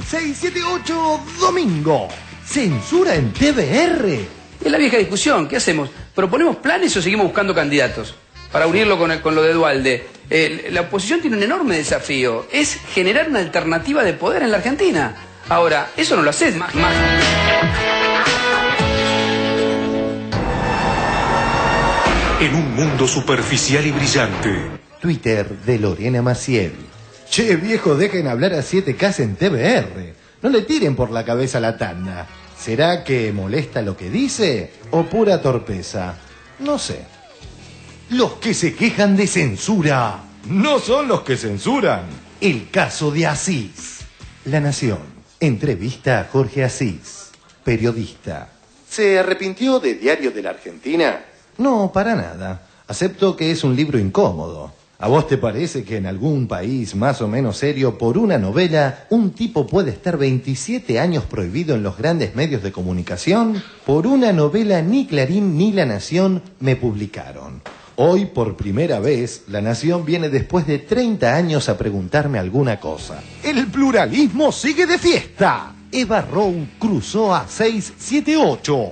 678 domingo. Censura en TVR. Es la vieja discusión. ¿Qué hacemos? ¿Proponemos planes o seguimos buscando candidatos? Para unirlo con lo de Duhalde. La oposición tiene un enorme desafío. Es generar una alternativa de poder en la Argentina. Ahora, eso no lo haces más. En un mundo superficial y brillante. Twitter de Lorena Maciel. Che, viejo, dejen hablar a 7K en TVR. No le tiren por la cabeza la tanda. ¿Será que molesta lo que dice o pura torpeza? No sé. Los que se quejan de censura no son los que censuran. El caso de Asís. La Nación. Entrevista a Jorge Asís, periodista. ¿Se arrepintió de Diario de la Argentina? No, para nada. Acepto que es un libro incómodo. ¿A vos te parece que en algún país más o menos serio, por una novela, un tipo puede estar 27 años prohibido en los grandes medios de comunicación? Por una novela ni Clarín ni La Nación me publicaron. Hoy, por primera vez, La Nación viene después de 30 años a preguntarme alguna cosa. ¡El pluralismo sigue de fiesta! Eva Rowe cruzó a 678.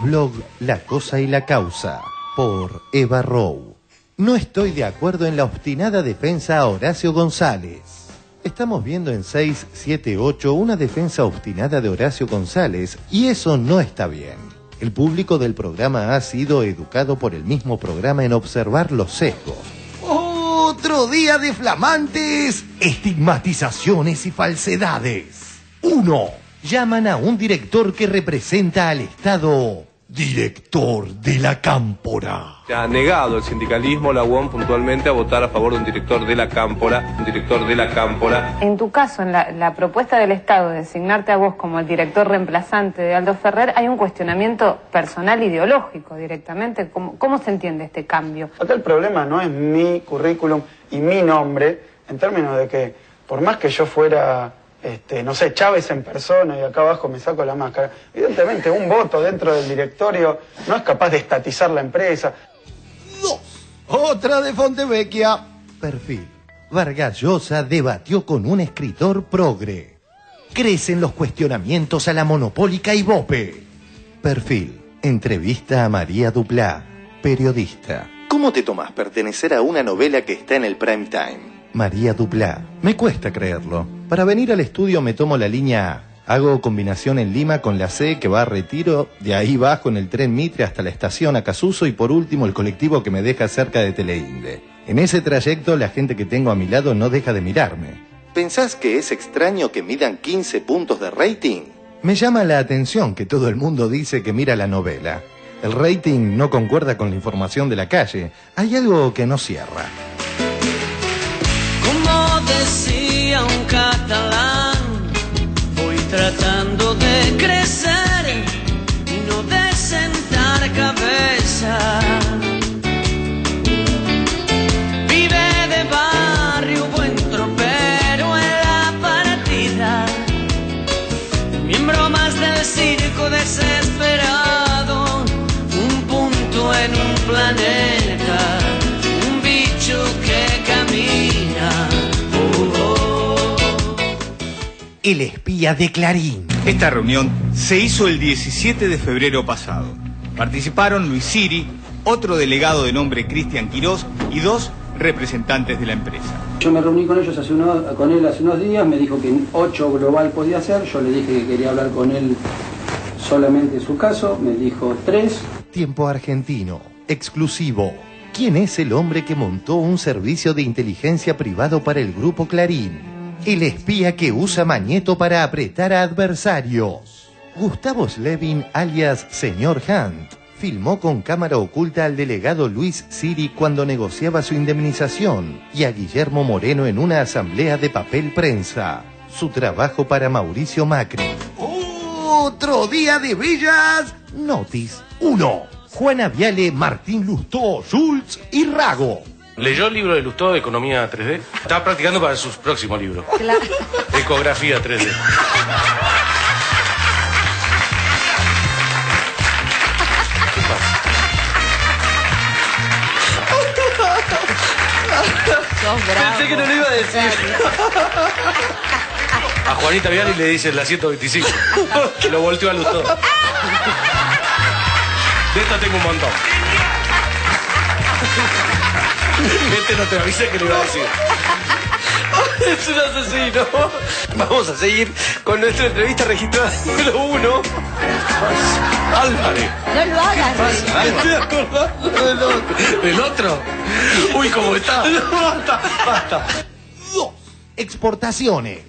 Blog La Cosa y la Causa, por Eva Rowe. No estoy de acuerdo en la obstinada defensa a Horacio González. Estamos viendo en 678 una defensa obstinada de Horacio González y eso no está bien. El público del programa ha sido educado por el mismo programa en observar los sesgos. Otro día de flamantes estigmatizaciones y falsedades. 1. Llaman a un director que representa al Estado. Director de la Cámpora. Ha negado el sindicalismo, la UOM, puntualmente a votar a favor de un director de la Cámpora, En tu caso, en la propuesta del Estado de designarte a vos como el director reemplazante de Aldo Ferrer, hay un cuestionamiento personal ideológico directamente. ¿Cómo se entiende este cambio? Acá el problema no es mi currículum y mi nombre, en términos de que, por más que yo fuera... no sé, Chávez en persona y acá abajo me saco la máscara. Evidentemente, un voto dentro del directorio no es capaz de estatizar la empresa. 2. Otra de Fontevecchia. Perfil. Vargas Llosa debatió con un escritor progre. Crecen los cuestionamientos a la monopólica Ibope. Perfil. Entrevista a María Duplá, periodista. ¿Cómo te tomás pertenecer a una novela que está en el prime time? María Duplá. Me cuesta creerlo. Para venir al estudio me tomo la línea A. Hago combinación en Lima con la C que va a Retiro, de ahí bajo en el tren Mitre hasta la estación Acasuso y por último el colectivo que me deja cerca de Teleinde. En ese trayecto la gente que tengo a mi lado no deja de mirarme. ¿Pensás que es extraño que midan 15 puntos de rating? Me llama la atención que todo el mundo dice que mira la novela. El rating no concuerda con la información de la calle. Hay algo que no cierra. Decía un catalán, voy tratando de crecer y no de sentar cabeza. Vive de barrio, buen tropero en la partida, miembro más del circo desesperado, un punto en un planeta, un bicho que camina. El espía de Clarín. Esta reunión se hizo el 17 de febrero pasado. Participaron Luis Siri, otro delegado de nombre Cristian Quirós y 2 representantes de la empresa. Yo me reuní con ellos hace unos días, me dijo que 8 global podía ser, yo le dije que quería hablar con él solamente en su caso, me dijo 3. Tiempo argentino, exclusivo. ¿Quién es el hombre que montó un servicio de inteligencia privado para el grupo Clarín? El espía que usa Mañeto para apretar a adversarios. Gustavo Slevin, alias Señor Hunt, filmó con cámara oculta al delegado Luis Siri cuando negociaba su indemnización y a Guillermo Moreno en una asamblea de papel prensa. Su trabajo para Mauricio Macri. Otro día de bellas. Notice 1. Juana Viale, Martín Lustó, Schultz y Rago. ¿Leyó el libro de Lustó de Economía 3D? Estaba practicando para sus próximos libros. Claro. Ecografía 3D. ¿Qué pasa? Sos bravo. Pensé que no lo iba a decir. A Juanita Viale le dicen la 125. Que lo volteó a Lustó. De esto tengo un montón. Este no te avisé que le iba a decir. Es un asesino. Vamos a seguir con nuestra entrevista registrada número 1. Álvarez. No lo hagas. Me estoy acordando del otro. ¿El otro? Uy, ¿cómo está? Basta, basta. 2. Exportaciones.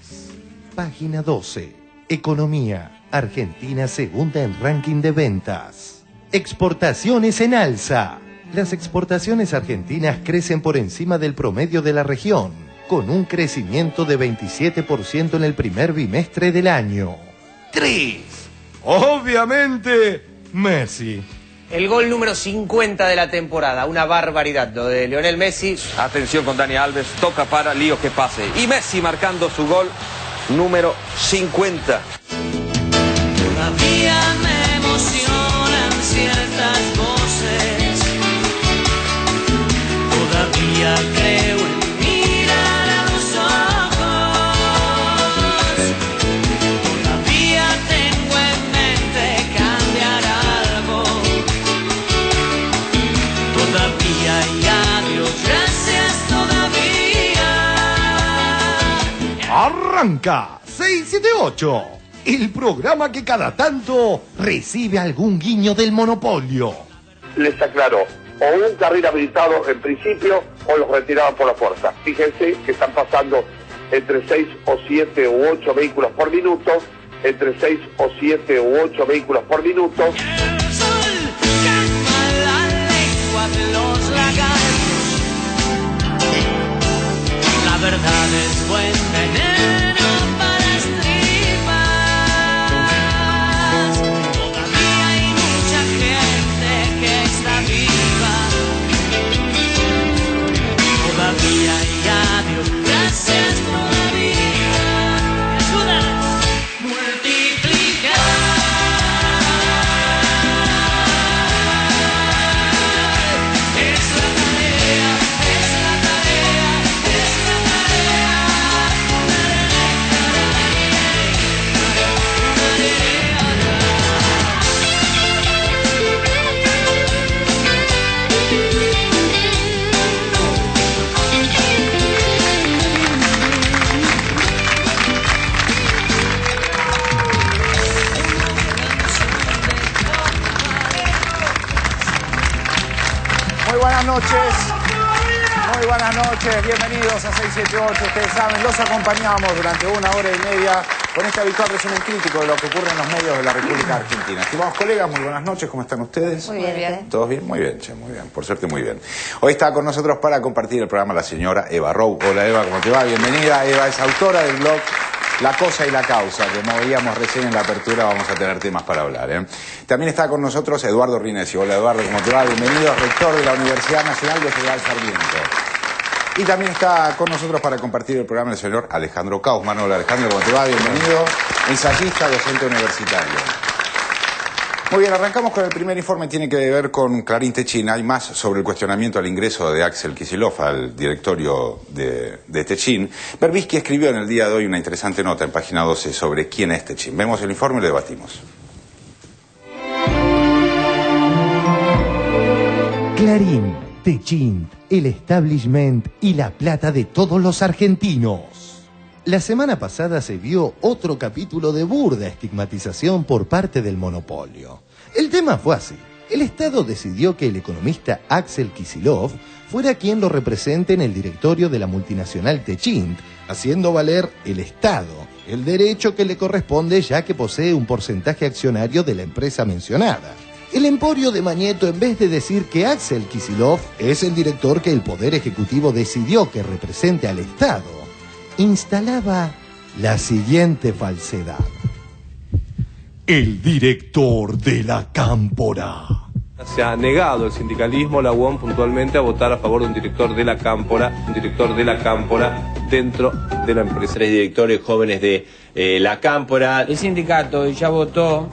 Página 12. Economía. Argentina segunda en ranking de ventas. Exportaciones en alza. Las exportaciones argentinas crecen por encima del promedio de la región, con un crecimiento de 27% en el primer bimestre del año. 3. Obviamente, Messi. El gol número 50 de la temporada, una barbaridad lo de Lionel Messi. Atención con Dani Alves, toca para Lío que pase. Y Messi marcando su gol número 50. Todavía me emocionan ciertas voces. Todavía creo en mirar a los ojos. Todavía tengo en mente cambiar algo. Todavía y adiós, gracias todavía. Arranca 678. El programa que cada tanto recibe algún guiño del monopolio. Les aclaró, o un carril habilitado en principio, o los retiraban por la fuerza. Fíjense que están pasando entre 6 o 7 u 8 vehículos por minuto, entre 6 o 7 u 8 vehículos por minuto. El sol calma la lengua de los lagartos. La verdad es buen veneno para las tripas. Todavía hay mucha gente que está viva. Todavía hay adiós, gracias todavía. Ayúdanos. Multiplicar. Es la tarea, es la tarea, es la tarea. Muy buenas noches. Muy buenas noches. Bienvenidos a 678. Ustedes saben, los acompañamos durante 1 hora y media con este habitual resumen crítico de lo que ocurre en los medios de la República Argentina. Estimados colegas, muy buenas noches. ¿Cómo están ustedes? Muy bien. ¿Todos bien? Muy bien, che, muy bien. Por suerte, muy bien. Hoy está con nosotros para compartir el programa la señora Eva Rowe. Hola, Eva, ¿cómo te va? Bienvenida. Eva es autora del blog La Cosa y la Causa. Como veíamos recién en la apertura, vamos a tener temas para hablar, ¿eh? También está con nosotros Eduardo Rinesi. Hola, Eduardo, ¿cómo te va? Bienvenido, rector de la Universidad Nacional de General Sarmiento. Y también está con nosotros para compartir el programa el señor Alejandro Kaufman. Hola, Alejandro, ¿cómo te va? Bienvenido. Ensayista, docente universitario. Muy bien, arrancamos con el primer informe. Tiene que ver con Clarín Techin. Hay más sobre el cuestionamiento al ingreso de Axel Kicillof al directorio de Techin. Berbisky escribió en el día de hoy una interesante nota en página 12 sobre quién es Techin. Vemos el informe y lo debatimos. Clarín, Techin, el establishment y la plata de todos los argentinos. La semana pasada se vio otro capítulo de burda estigmatización por parte del monopolio. El tema fue así. El Estado decidió que el economista Axel Kicillof fuera quien lo represente en el directorio de la multinacional Techint, haciendo valer el Estado, el derecho que le corresponde ya que posee un porcentaje accionario de la empresa mencionada. El emporio de Mañeto, en vez de decir que Axel Kicillof es el director que el Poder Ejecutivo decidió que represente al Estado, instalaba la siguiente falsedad. El director de la Cámpora. Se ha negado el sindicalismo, la UOM puntualmente, a votar a favor de un director de la Cámpora dentro de la empresa. 3 directores jóvenes de la Cámpora. El sindicato ya votó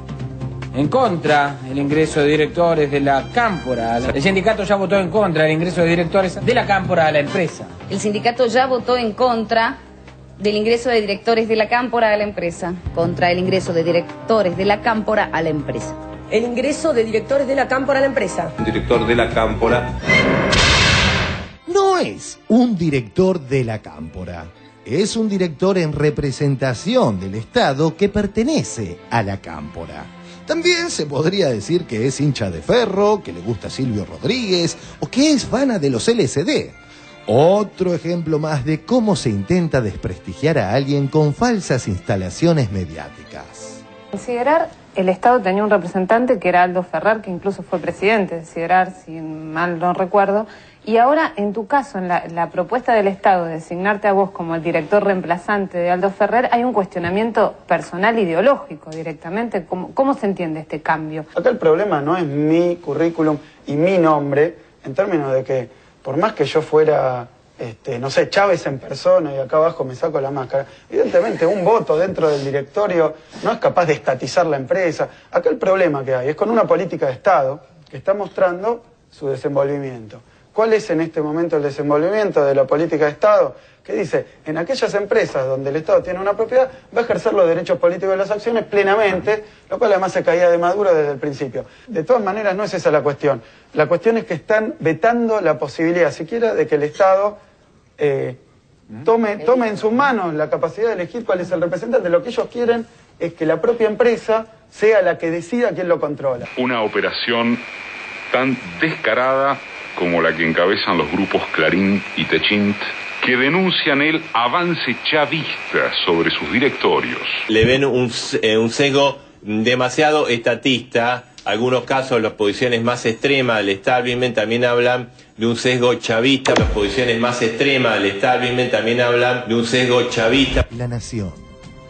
en contra el ingreso de directores de la Cámpora. El sindicato ya votó en contra el ingreso de directores de la Cámpora a la empresa. El sindicato ya votó en contra del ingreso de directores de la Cámpora a la empresa. Contra el ingreso de directores de la Cámpora a la empresa. El ingreso de directores de la Cámpora a la empresa. Un director de la Cámpora. No es un director de la Cámpora. Es un director en representación del Estado que pertenece a la Cámpora. También se podría decir que es hincha de Ferro, que le gusta Silvio Rodríguez o que es fana de los LSD. Otro ejemplo más de cómo se intenta desprestigiar a alguien con falsas instalaciones mediáticas. Considerar, el Estado tenía un representante que era Aldo Ferrer, que incluso fue presidente de Considerar, si mal no recuerdo, y ahora en tu caso, en la propuesta del Estado de designarte a vos como el director reemplazante de Aldo Ferrer, hay un cuestionamiento personal ideológico directamente. ¿Cómo se entiende este cambio? Acá el problema no es mi currículum y mi nombre, en términos de que por más que yo fuera, no sé, Chávez en persona y acá abajo me saco la máscara, evidentemente un voto dentro del directorio no es capaz de estatizar la empresa. Acá el problema que hay es con una política de Estado que está mostrando su desenvolvimiento. ¿Cuál es en este momento el desenvolvimiento de la política de Estado? Que dice, en aquellas empresas donde el Estado tiene una propiedad, va a ejercer los derechos políticos de las acciones plenamente, lo cual además se caía de Maduro desde el principio. De todas maneras, no es esa la cuestión. La cuestión es que están vetando la posibilidad siquiera de que el Estado tome en sus manos la capacidad de elegir cuál es el representante. Lo que ellos quieren es que la propia empresa sea la que decida quién lo controla. Una operación tan descarada como la que encabezan los grupos Clarín y Techint, que denuncian el avance chavista sobre sus directorios. Le ven un sesgo demasiado estatista. Algunos casos, las posiciones más extremas del establishment también hablan de un sesgo chavista. Las posiciones más extremas del establishment también hablan de un sesgo chavista. La Nación.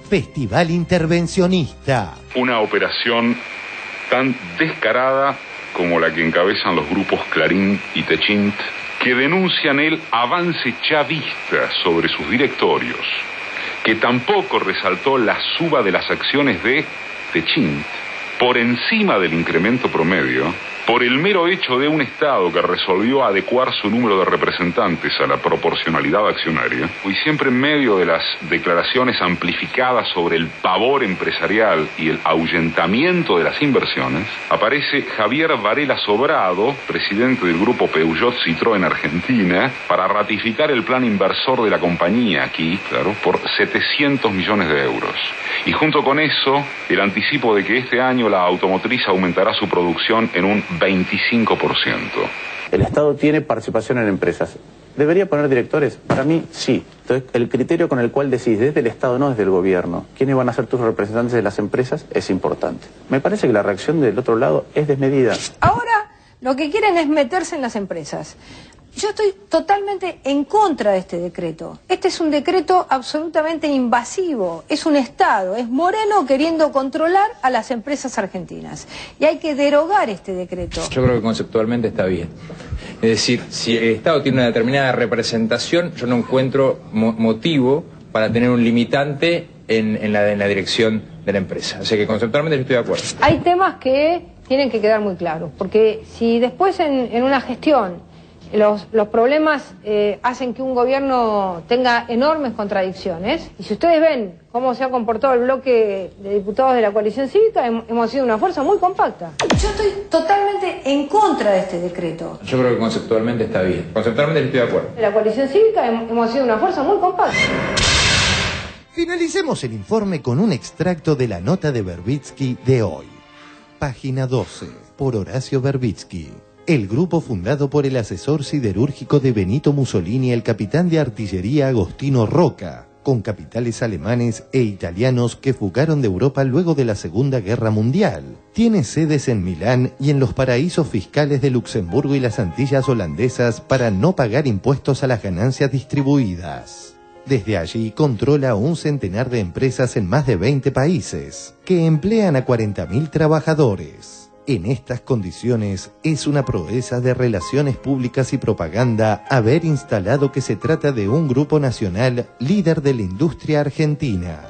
Festival intervencionista. Una operación tan descarada como la que encabezan los grupos Clarín y Techint, que denuncian el avance chavista sobre sus directorios, que tampoco resaltó la suba de las acciones de Techint por encima del incremento promedio, por el mero hecho de un Estado que resolvió adecuar su número de representantes a la proporcionalidad accionaria, y siempre en medio de las declaraciones amplificadas sobre el pavor empresarial y el ahuyentamiento de las inversiones, aparece Javier Varela Sobrado, presidente del grupo Peugeot Citroën Argentina, para ratificar el plan inversor de la compañía aquí, claro, por 700 millones de euros. Y junto con eso, el anticipo de que este año la automotriz aumentará su producción en un 25%. El Estado tiene participación en empresas. ¿Debería poner directores? Para mí, sí. Entonces, el criterio con el cual decís desde el Estado, no desde el gobierno, quiénes van a ser tus representantes de las empresas, es importante. Me parece que la reacción del otro lado es desmedida. Ahora lo que quieren es meterse en las empresas. Yo estoy totalmente en contra de este decreto. Este es un decreto absolutamente invasivo. Es un Estado, es Moreno queriendo controlar a las empresas argentinas. Y hay que derogar este decreto. Yo creo que conceptualmente está bien. Es decir, si el Estado tiene una determinada representación, yo no encuentro motivo para tener un limitante en la dirección de la empresa. O sea que conceptualmente yo estoy de acuerdo. Hay temas que tienen que quedar muy claros, porque si después en una gestión los problemas hacen que un gobierno tenga enormes contradicciones, y si ustedes ven cómo se ha comportado el bloque de diputados de la coalición cívica, hemos sido una fuerza muy compacta. Yo estoy totalmente en contra de este decreto. Yo creo que conceptualmente está bien. Conceptualmente estoy de acuerdo. De la coalición cívica hemos sido una fuerza muy compacta. Finalicemos el informe con un extracto de la nota de Verbitsky de hoy. Página 12, por Horacio Verbitsky. El grupo fundado por el asesor siderúrgico de Benito Mussolini, el capitán de artillería Agostino Roca, con capitales alemanes e italianos que fugaron de Europa luego de la Segunda Guerra Mundial. Tiene sedes en Milán y en los paraísos fiscales de Luxemburgo y las Antillas holandesas para no pagar impuestos a las ganancias distribuidas. Desde allí controla un centenar de empresas en más de 20 países, que emplean a 40.000 trabajadores. En estas condiciones, es una proeza de relaciones públicas y propaganda haber instalado que se trata de un grupo nacional líder de la industria argentina.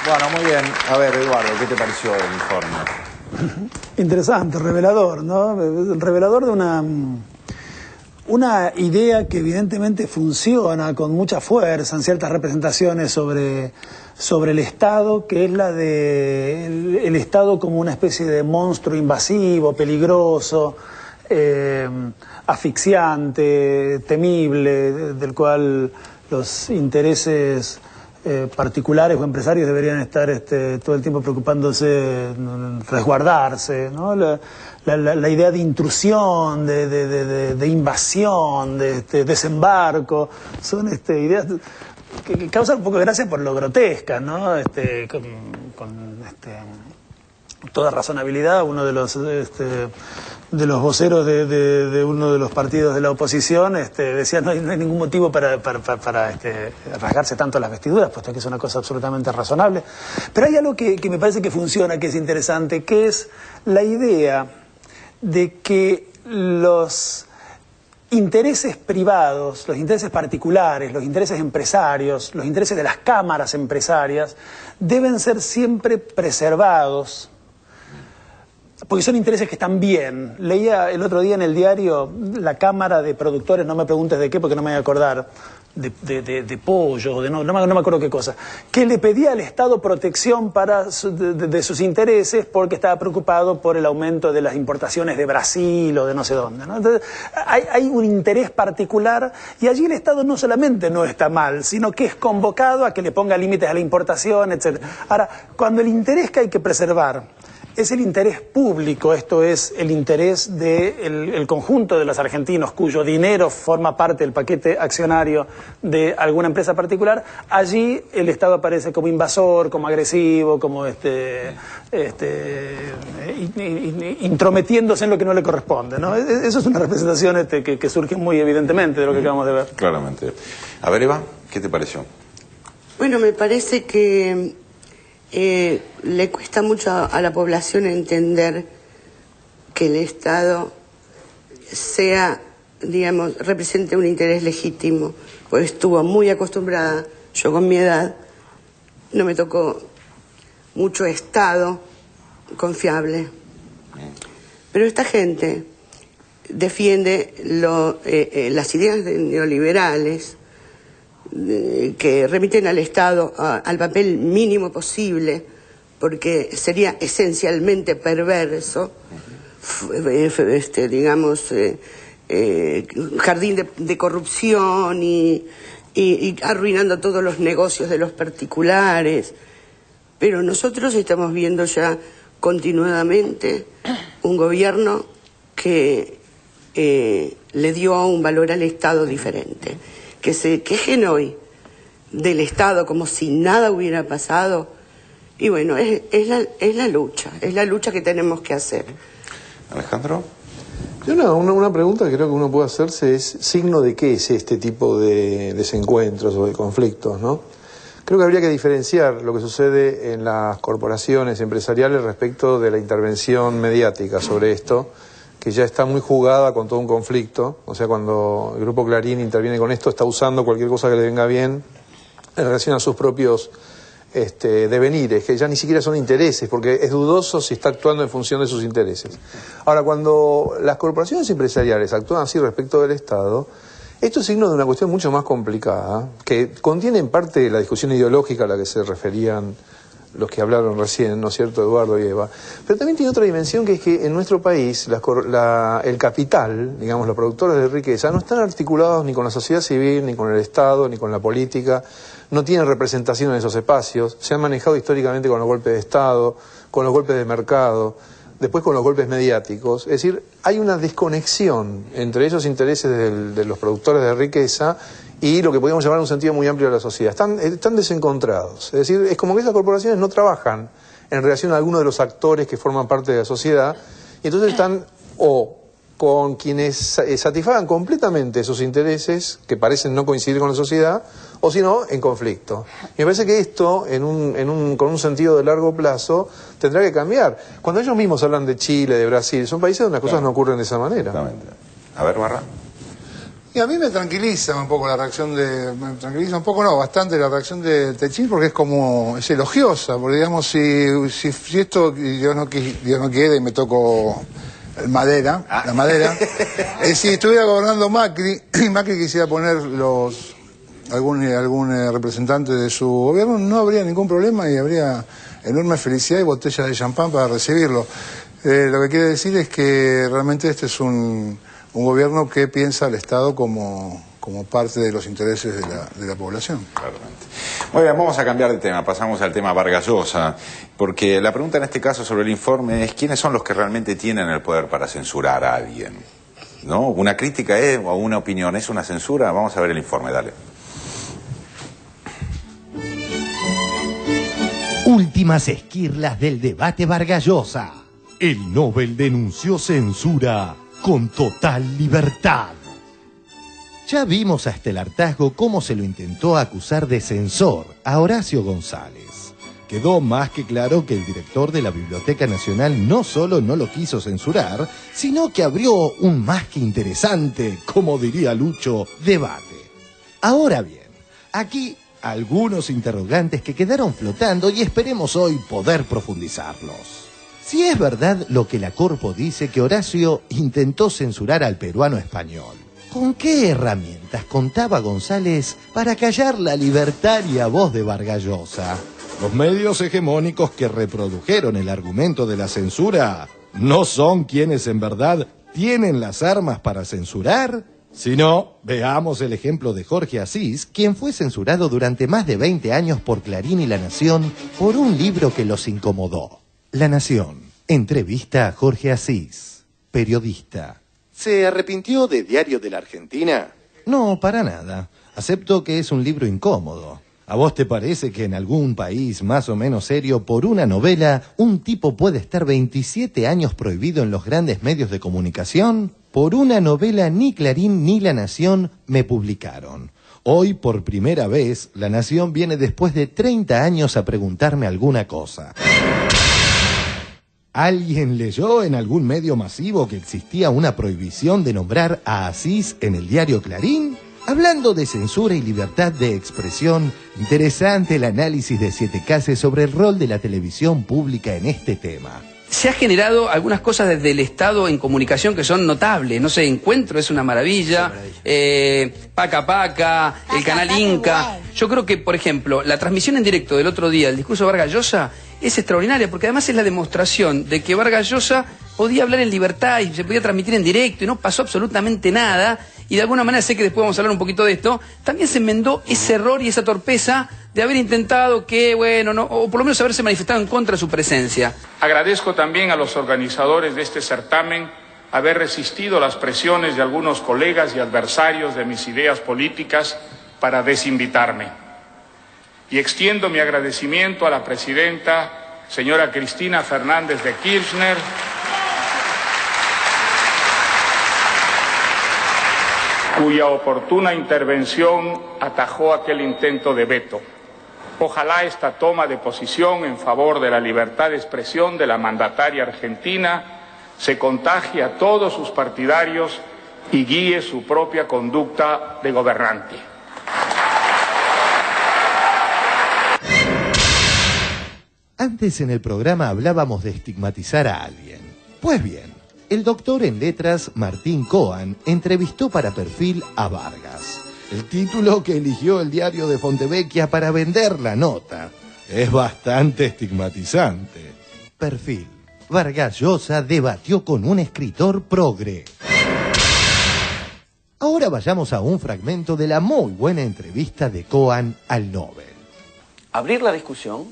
Bueno, muy bien. A ver, Eduardo, ¿qué te pareció el informe? Interesante, revelador, ¿no? Revelador de una idea que evidentemente funciona con mucha fuerza en ciertas representaciones sobre el Estado, que es la de el Estado como una especie de monstruo invasivo, peligroso, asfixiante, temible, del cual los intereses particulares o empresarios deberían estar todo el tiempo preocupándose en resguardarse, ¿no? La idea de intrusión, de invasión, de desembarco, son ideas que causan un poco de gracia por lo grotescas, ¿no? Con toda razonabilidad, uno de los voceros de uno de los partidos de la oposición decía no hay ningún motivo para rasgarse tanto las vestiduras, puesto que es una cosa absolutamente razonable. Pero hay algo que me parece que funciona, que es interesante, que es la idea de que los intereses privados, los intereses particulares, los intereses empresarios, los intereses de las cámaras empresarias deben ser siempre preservados, porque son intereses que están bien. Leía el otro día en el diario la Cámara de Productores, no me preguntes de qué porque no me voy a acordar, de pollo, o no me acuerdo qué cosa, que le pedía al Estado protección de sus intereses porque estaba preocupado por el aumento de las importaciones de Brasil o de no sé dónde, ¿no? Entonces, hay un interés particular y allí el Estado no solamente no está mal, sino que es convocado a que le ponga límites a la importación, etc. Ahora, cuando el interés que hay que preservar es el interés público, esto es el interés del conjunto de los argentinos cuyo dinero forma parte del paquete accionario de alguna empresa particular, allí el Estado aparece como invasor, como agresivo, como intrometiéndose en lo que no le corresponde, ¿no? Eso es una representación que surge muy evidentemente de lo que acabamos de ver. Claramente. A ver, Eva, ¿qué te pareció? Bueno, me parece que le cuesta mucho a la población entender que el Estado sea, digamos, represente un interés legítimo, pues estuvo muy acostumbrada, yo con mi edad, no me tocó mucho Estado confiable. Pero esta gente defiende las ideas neoliberales, que remiten al Estado al papel mínimo posible, porque sería esencialmente perverso, digamos, jardín de corrupción y arruinando todos los negocios de los particulares. Pero nosotros estamos viendo ya continuadamente un gobierno que le dio un valor al Estado diferente, que se quejen hoy del Estado como si nada hubiera pasado. Y bueno, es la lucha que tenemos que hacer. Alejandro. Una pregunta que creo que uno puede hacerse es, ¿signo de qué es este tipo de desencuentros o de conflictos, ¿no? Creo que habría que diferenciar lo que sucede en las corporaciones empresariales respecto de la intervención mediática sobre esto, que ya está muy jugada con todo un conflicto. O sea, cuando el Grupo Clarín interviene con esto, está usando cualquier cosa que le venga bien en relación a sus propios devenires, que ya ni siquiera son intereses, porque es dudoso si está actuando en función de sus intereses. Ahora, cuando las corporaciones empresariales actúan así respecto del Estado, esto es signo de una cuestión mucho más complicada, que contiene en parte la discusión ideológica a la que se referían los que hablaron recién, ¿no es cierto, Eduardo y Eva? Pero también tiene otra dimensión, que es que en nuestro país el capital, digamos, los productores de riqueza, no están articulados ni con la sociedad civil, ni con el Estado, ni con la política, no tienen representación en esos espacios, se han manejado históricamente con los golpes de Estado, con los golpes de mercado, después con los golpes mediáticos. Es decir, hay una desconexión entre esos intereses de los productores de riqueza y lo que podríamos llamar en un sentido muy amplio de la sociedad. Están desencontrados. Es decir, es como que esas corporaciones no trabajan en relación a alguno de los actores que forman parte de la sociedad, y entonces están o con quienes satisfagan completamente sus intereses, que parecen no coincidir con la sociedad, o si no, en conflicto. Y me parece que esto, con un sentido de largo plazo, tendrá que cambiar. Cuando ellos mismos hablan de Chile, de Brasil, son países donde las cosas no ocurren de esa manera. Exactamente. A ver, Barra. Y a mí me tranquiliza un poco la reacción de... Me tranquiliza un poco, no, bastante la reacción de Techín, porque es elogiosa, porque digamos, si esto Dios no quiere y me toco la madera, si estuviera gobernando Macri, y Macri quisiera poner algún representante de su gobierno, no habría ningún problema y habría enorme felicidad y botellas de champán para recibirlo. Lo que quiere decir es que realmente este es un gobierno que piensa al Estado como parte de los intereses de la población. Claramente. Muy bien, vamos a cambiar de tema, pasamos al tema Vargas Llosa, porque la pregunta en este caso sobre el informe es ¿quiénes son los que realmente tienen el poder para censurar a alguien? ¿No? ¿Una crítica o una opinión es una censura? Vamos a ver el informe, dale. Últimas esquirlas del debate Vargas Llosa. El Nobel denunció censura con total libertad. Ya vimos hasta el hartazgo cómo se lo intentó acusar de censor a Horacio González. Quedó más que claro que el director de la Biblioteca Nacional no solo no lo quiso censurar, sino que abrió un más que interesante, como diría Lucho, debate. Ahora bien, aquí algunos interrogantes que quedaron flotando y esperemos hoy poder profundizarlos. Si es verdad lo que la Corpo dice que Horacio intentó censurar al peruano español, ¿con qué herramientas contaba González para callar la libertaria voz de Vargas Llosa? Los medios hegemónicos que reprodujeron el argumento de la censura no son quienes en verdad tienen las armas para censurar. Si no, veamos el ejemplo de Jorge Asís, quien fue censurado durante más de 20 años por Clarín y La Nación por un libro que los incomodó. La Nación. Entrevista a Jorge Asís, periodista. ¿Se arrepintió de Diario de la Argentina? No, para nada. Acepto que es un libro incómodo. ¿A vos te parece que en algún país más o menos serio, por una novela, un tipo puede estar 27 años prohibido en los grandes medios de comunicación? Por una novela ni Clarín ni La Nación me publicaron. Hoy, por primera vez, La Nación viene después de 30 años a preguntarme alguna cosa. ¿Alguien leyó en algún medio masivo que existía una prohibición de nombrar a Asís en el diario Clarín? Hablando de censura y libertad de expresión, interesante el análisis de 7K sobre el rol de la televisión pública en este tema. Se ha generado algunas cosas desde el Estado en comunicación que son notables. No sé, Encuentro es una maravilla, Paca Paca, el canal Inca. Yo creo que, por ejemplo, la transmisión en directo del otro día, el discurso de Vargas Llosa, es extraordinaria, porque además es la demostración de que Vargas Llosa podía hablar en libertad y se podía transmitir en directo y no pasó absolutamente nada. Y de alguna manera, sé que después vamos a hablar un poquito de esto, también se enmendó ese error y esa torpeza de haber intentado que, bueno, no, o por lo menos haberse manifestado en contra de su presencia. Agradezco también a los organizadores de este certamen haber resistido las presiones de algunos colegas y adversarios de mis ideas políticas para desinvitarme. Y extiendo mi agradecimiento a la presidenta, señora Cristina Fernández de Kirchner, cuya oportuna intervención atajó aquel intento de veto. Ojalá esta toma de posición en favor de la libertad de expresión de la mandataria argentina se contagie a todos sus partidarios y guíe su propia conducta de gobernante. Antes en el programa hablábamos de estigmatizar a alguien. Pues bien, el doctor en letras Martín Coan entrevistó para Perfil a Vargas. El título que eligió el diario de Fontevecchia para vender la nota es bastante estigmatizante. Perfil. Vargas Llosa debatió con un escritor progre. Ahora vayamos a un fragmento de la muy buena entrevista de Coan al Nobel. Abrir la discusión,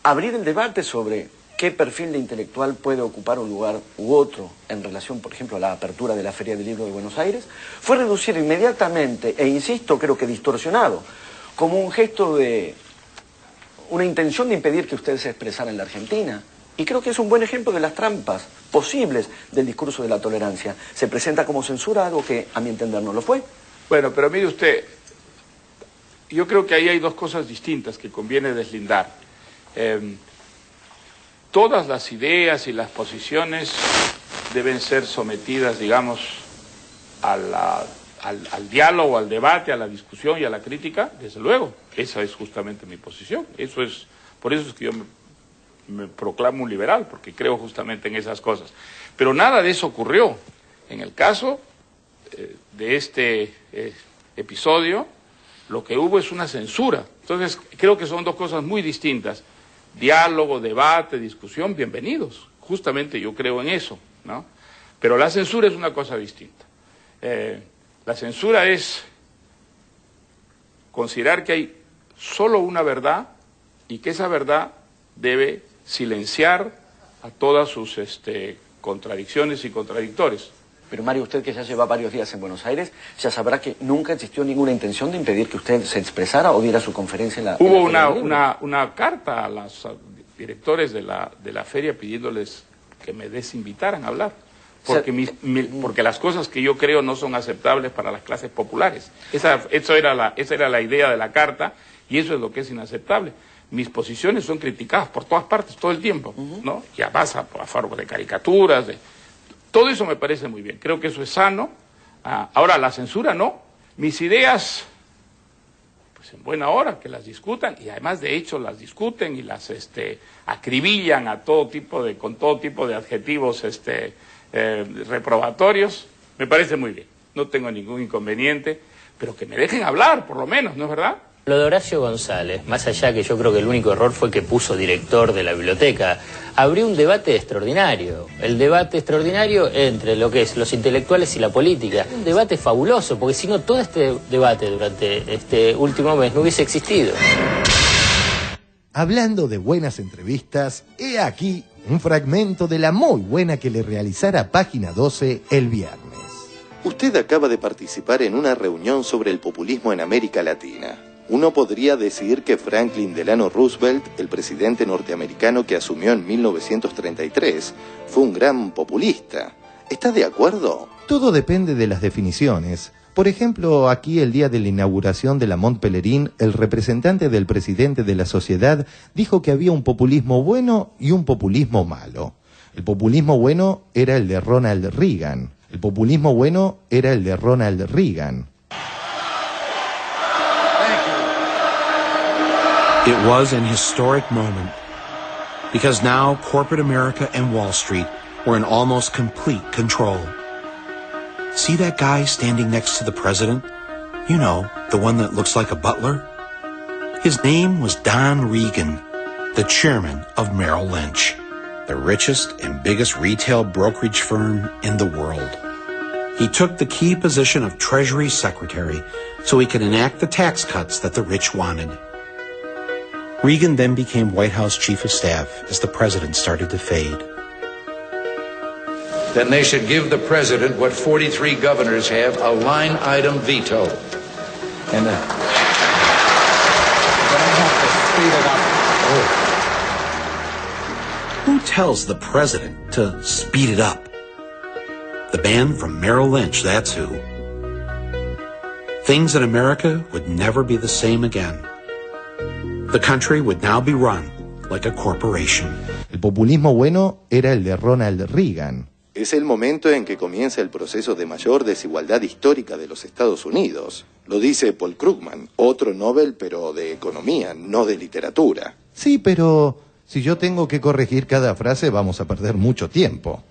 abrir el debate sobre qué perfil de intelectual puede ocupar un lugar u otro en relación, por ejemplo, a la apertura de la Feria del Libro de Buenos Aires, fue reducir inmediatamente, e insisto, creo que distorsionado, como un gesto de una intención de impedir que usted se expresara en la Argentina. Y creo que es un buen ejemplo de las trampas posibles del discurso de la tolerancia. Se presenta como censura algo que, a mi entender, no lo fue. Bueno, pero mire usted, yo creo que ahí hay dos cosas distintas que conviene deslindar. Todas las ideas y las posiciones deben ser sometidas, digamos, al diálogo, al debate, a la discusión y a la crítica, desde luego. Esa es justamente mi posición. Por eso es que yo me proclamo un liberal, porque creo justamente en esas cosas. Pero nada de eso ocurrió. En el caso de este episodio, lo que hubo es una censura. Entonces, creo que son dos cosas muy distintas. Diálogo, debate, discusión, bienvenidos. Justamente yo creo en eso, ¿no? Pero la censura es una cosa distinta. La censura es considerar que hay solo una verdad y que esa verdad debe silenciar a todas sus contradicciones y contradictores. Pero Mario, usted que ya lleva varios días en Buenos Aires, ya sabrá que nunca existió ninguna intención de impedir que usted se expresara o diera su conferencia en la... Hubo una carta a los directores de la feria pidiéndoles que me desinvitaran a hablar. Porque, porque las cosas que yo creo no son aceptables para las clases populares. Esa era la idea de la carta y eso es lo que es inaceptable. Mis posiciones son criticadas por todas partes, todo el tiempo, ¿no? Ya pasa a favor de caricaturas, todo eso me parece muy bien. Creo que eso es sano. Ahora, la censura no. Mis ideas, pues en buena hora que las discutan y además de hecho las discuten y las acribillan con todo tipo de adjetivos reprobatorios, me parece muy bien, no tengo ningún inconveniente, pero que me dejen hablar, por lo menos, ¿no es verdad? Lo de Horacio González, más allá que yo creo que el único error fue que puso director de la biblioteca, abrió un debate extraordinario, el debate extraordinario entre lo que es los intelectuales y la política, un debate fabuloso, porque si no todo este debate durante este último mes no hubiese existido. Hablando de buenas entrevistas, he aquí un fragmento de la muy buena que le realizara Página 12 el viernes. Usted acaba de participar en una reunión sobre el populismo en América Latina. Uno podría decir que Franklin Delano Roosevelt, el presidente norteamericano que asumió en 1933, fue un gran populista. ¿Está de acuerdo? Todo depende de las definiciones. Por ejemplo, aquí el día de la inauguración de la Mont Pelerin, el representante del presidente de la sociedad dijo que había un populismo bueno y un populismo malo. El populismo bueno era el de Ronald Reagan. El populismo bueno era el de Ronald Reagan. It was an historic moment because now corporate America and Wall Street were in almost complete control. See that guy standing next to the president? You know, the one that looks like a butler? His name was Don Regan, the chairman of Merrill Lynch, the richest and biggest retail brokerage firm in the world. He took the key position of Treasury Secretary so he could enact the tax cuts that the rich wanted. Regan then became White House Chief of Staff as the president started to fade. Then they should give the president what 43 governors have, a line item veto. And Who tells the president to speed it up? The man from Merrill Lynch, that's who. Things in America would never be the same again. The country would now be run like a corporation. El populismo bueno era el de Ronald Reagan. Es el momento en que comienza el proceso de mayor desigualdad histórica de los Estados Unidos. Lo dice Paul Krugman, otro Nobel, pero de economía, no de literatura. Sí, pero si yo tengo que corregir cada frase, vamos a perder mucho tiempo.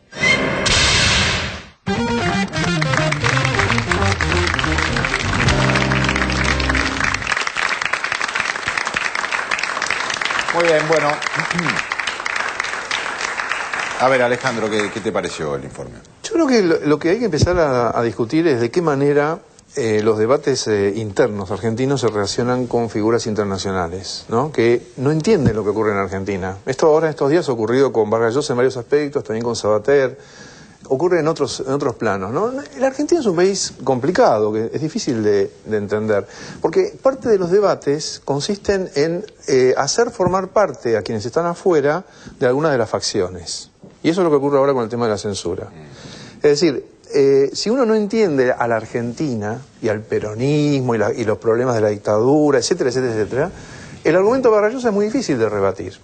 Muy bien, bueno. A ver, Alejandro, ¿qué te pareció el informe? Yo creo que lo que hay que empezar a discutir es de qué manera los debates internos argentinos se relacionan con figuras internacionales, ¿no? Que no entienden lo que ocurre en Argentina. Esto ahora en estos días ha ocurrido con Vargas Llosa en varios aspectos, también con Sabater, ocurre en otros planos, ¿no? La Argentina es un país complicado, que es difícil de entender, porque parte de los debates consisten en hacer formar parte a quienes están afuera de alguna de las facciones. Y eso es lo que ocurre ahora con el tema de la censura. Es decir, si uno no entiende a la Argentina y al peronismo y los problemas de la dictadura, etcétera, etcétera, etcétera, el argumento de Vargas Llosa es muy difícil de rebatir.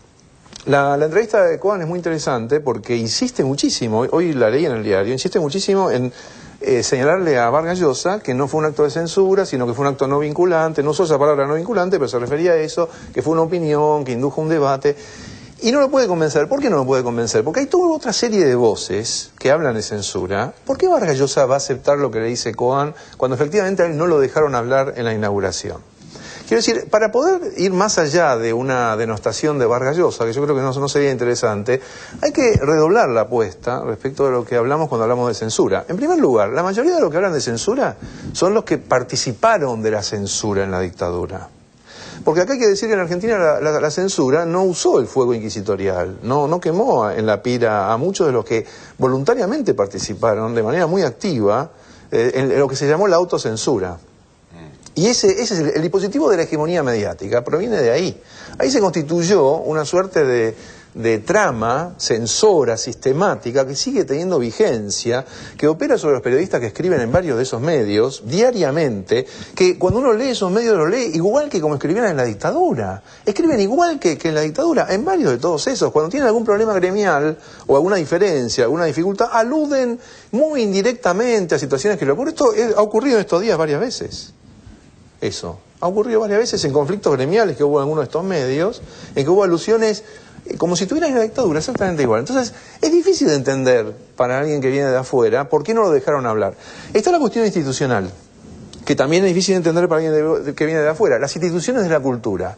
La entrevista de Cohen es muy interesante porque insiste muchísimo, hoy la leí en el diario, insiste muchísimo en señalarle a Vargas Llosa que no fue un acto de censura, sino que fue un acto no vinculante, no usó esa palabra no vinculante, pero se refería a eso, que fue una opinión, que indujo un debate. Y no lo puede convencer. ¿Por qué no lo puede convencer? Porque hay toda otra serie de voces que hablan de censura. ¿Por qué Vargas Llosa va a aceptar lo que le dice Cohen cuando efectivamente a él no lo dejaron hablar en la inauguración? Quiero decir, para poder ir más allá de una denostación de Vargas Llosa, que yo creo que no sería interesante, hay que redoblar la apuesta respecto de lo que hablamos cuando hablamos de censura. En primer lugar, la mayoría de los que hablan de censura son los que participaron de la censura en la dictadura. Porque acá hay que decir que en Argentina la censura no usó el fuego inquisitorial, no quemó en la pira a muchos de los que voluntariamente participaron de manera muy activa en lo que se llamó la autocensura. Y ese es el dispositivo de la hegemonía mediática, proviene de ahí. Ahí se constituyó una suerte de trama censora sistemática que sigue teniendo vigencia, que opera sobre los periodistas que escriben en varios de esos medios diariamente, que cuando uno lee esos medios lo lee igual que como escribían en la dictadura. Escriben igual que en la dictadura, en varios de todos esos. Cuando tienen algún problema gremial o alguna diferencia, alguna dificultad, aluden muy indirectamente a situaciones que le ocurren. Esto ha ocurrido en estos días varias veces. Eso. Ha ocurrido varias veces en conflictos gremiales que hubo en algunos de estos medios, en que hubo alusiones como si estuvieran en la dictadura, exactamente igual. Entonces, es difícil de entender para alguien que viene de afuera por qué no lo dejaron hablar. Está la cuestión institucional, que también es difícil de entender para alguien que viene de afuera. Las instituciones de la cultura.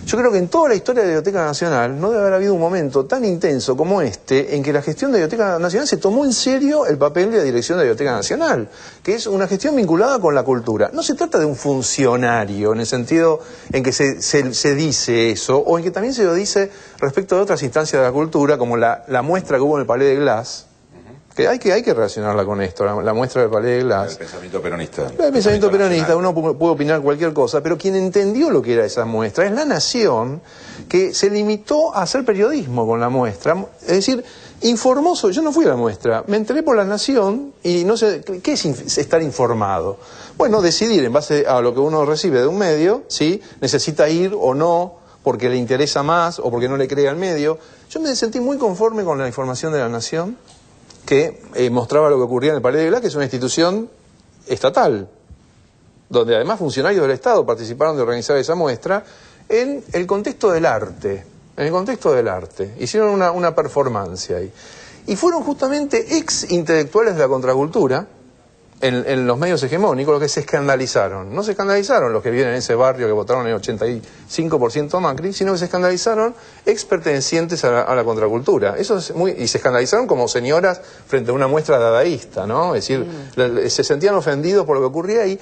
Yo creo que en toda la historia de la Biblioteca Nacional no debe haber habido un momento tan intenso como este en que la gestión de la Biblioteca Nacional se tomó en serio el papel de la dirección de la Biblioteca Nacional, que es una gestión vinculada con la cultura. No se trata de un funcionario en el sentido en que se dice eso, o en que también se lo dice respecto de otras instancias de la cultura, como la muestra que hubo en el Palais de Glass, que hay que relacionarla con esto, la muestra del Palais de Glass. El pensamiento peronista. El pensamiento peronista, uno puede opinar cualquier cosa, pero quien entendió lo que era esa muestra es La Nación, que se limitó a hacer periodismo con la muestra. Es decir, informó yo no fui a la muestra, me enteré por La Nación y no sé, ¿qué es estar informado? Bueno, decidir en base a lo que uno recibe de un medio, si necesita ir o no, porque le interesa más o porque no le cree al medio. Yo me sentí muy conforme con la información de La Nación, que mostraba lo que ocurría en el Palais de Glass, que es una institución estatal, donde además funcionarios del Estado participaron de organizar esa muestra en el contexto del arte. En el contexto del arte. Hicieron una performance ahí. Y fueron justamente ex intelectuales de la contracultura, en los medios hegemónicos, los que se escandalizaron. No se escandalizaron los que viven en ese barrio que votaron el 85% a Macri, sino que se escandalizaron ex pertenecientes a la contracultura. Eso es y se escandalizaron como señoras frente a una muestra dadaísta, ¿no? Es decir, se sentían ofendidos por lo que ocurría ahí.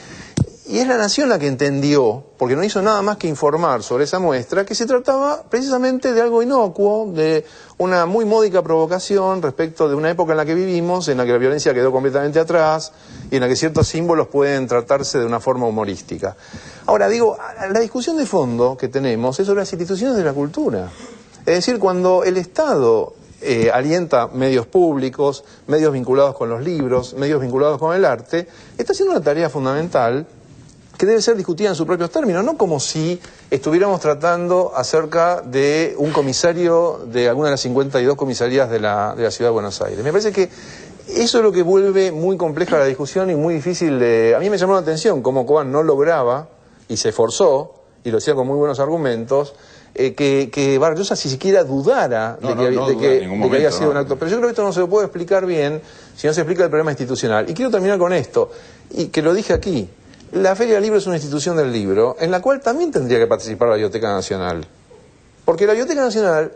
Y es La Nación la que entendió, porque no hizo nada más que informar sobre esa muestra, que se trataba precisamente de algo inocuo, de una muy módica provocación respecto de una época en la que vivimos, en la que la violencia quedó completamente atrás y en la que ciertos símbolos pueden tratarse de una forma humorística. Ahora, digo, la discusión de fondo que tenemos es sobre las instituciones de la cultura. Es decir, cuando el Estado alienta medios públicos, medios vinculados con los libros, medios vinculados con el arte, está haciendo una tarea fundamental que debe ser discutida en sus propios términos, no como si estuviéramos tratando acerca de un comisario de alguna de las 52 comisarías de la Ciudad de Buenos Aires. Me parece que eso es lo que vuelve muy compleja la discusión y muy difícil de... A mí me llamó la atención cómo Cohen no lograba, y se esforzó, y lo hacía con muy buenos argumentos, que Vargas Llosa si siquiera dudara de que había sido un acto. Pero yo creo que esto no se lo puede explicar bien si no se explica el problema institucional. Y quiero terminar con esto, y que lo dije aquí. La Feria del Libro es una institución del libro en la cual también tendría que participar la Biblioteca Nacional. Porque la Biblioteca Nacional,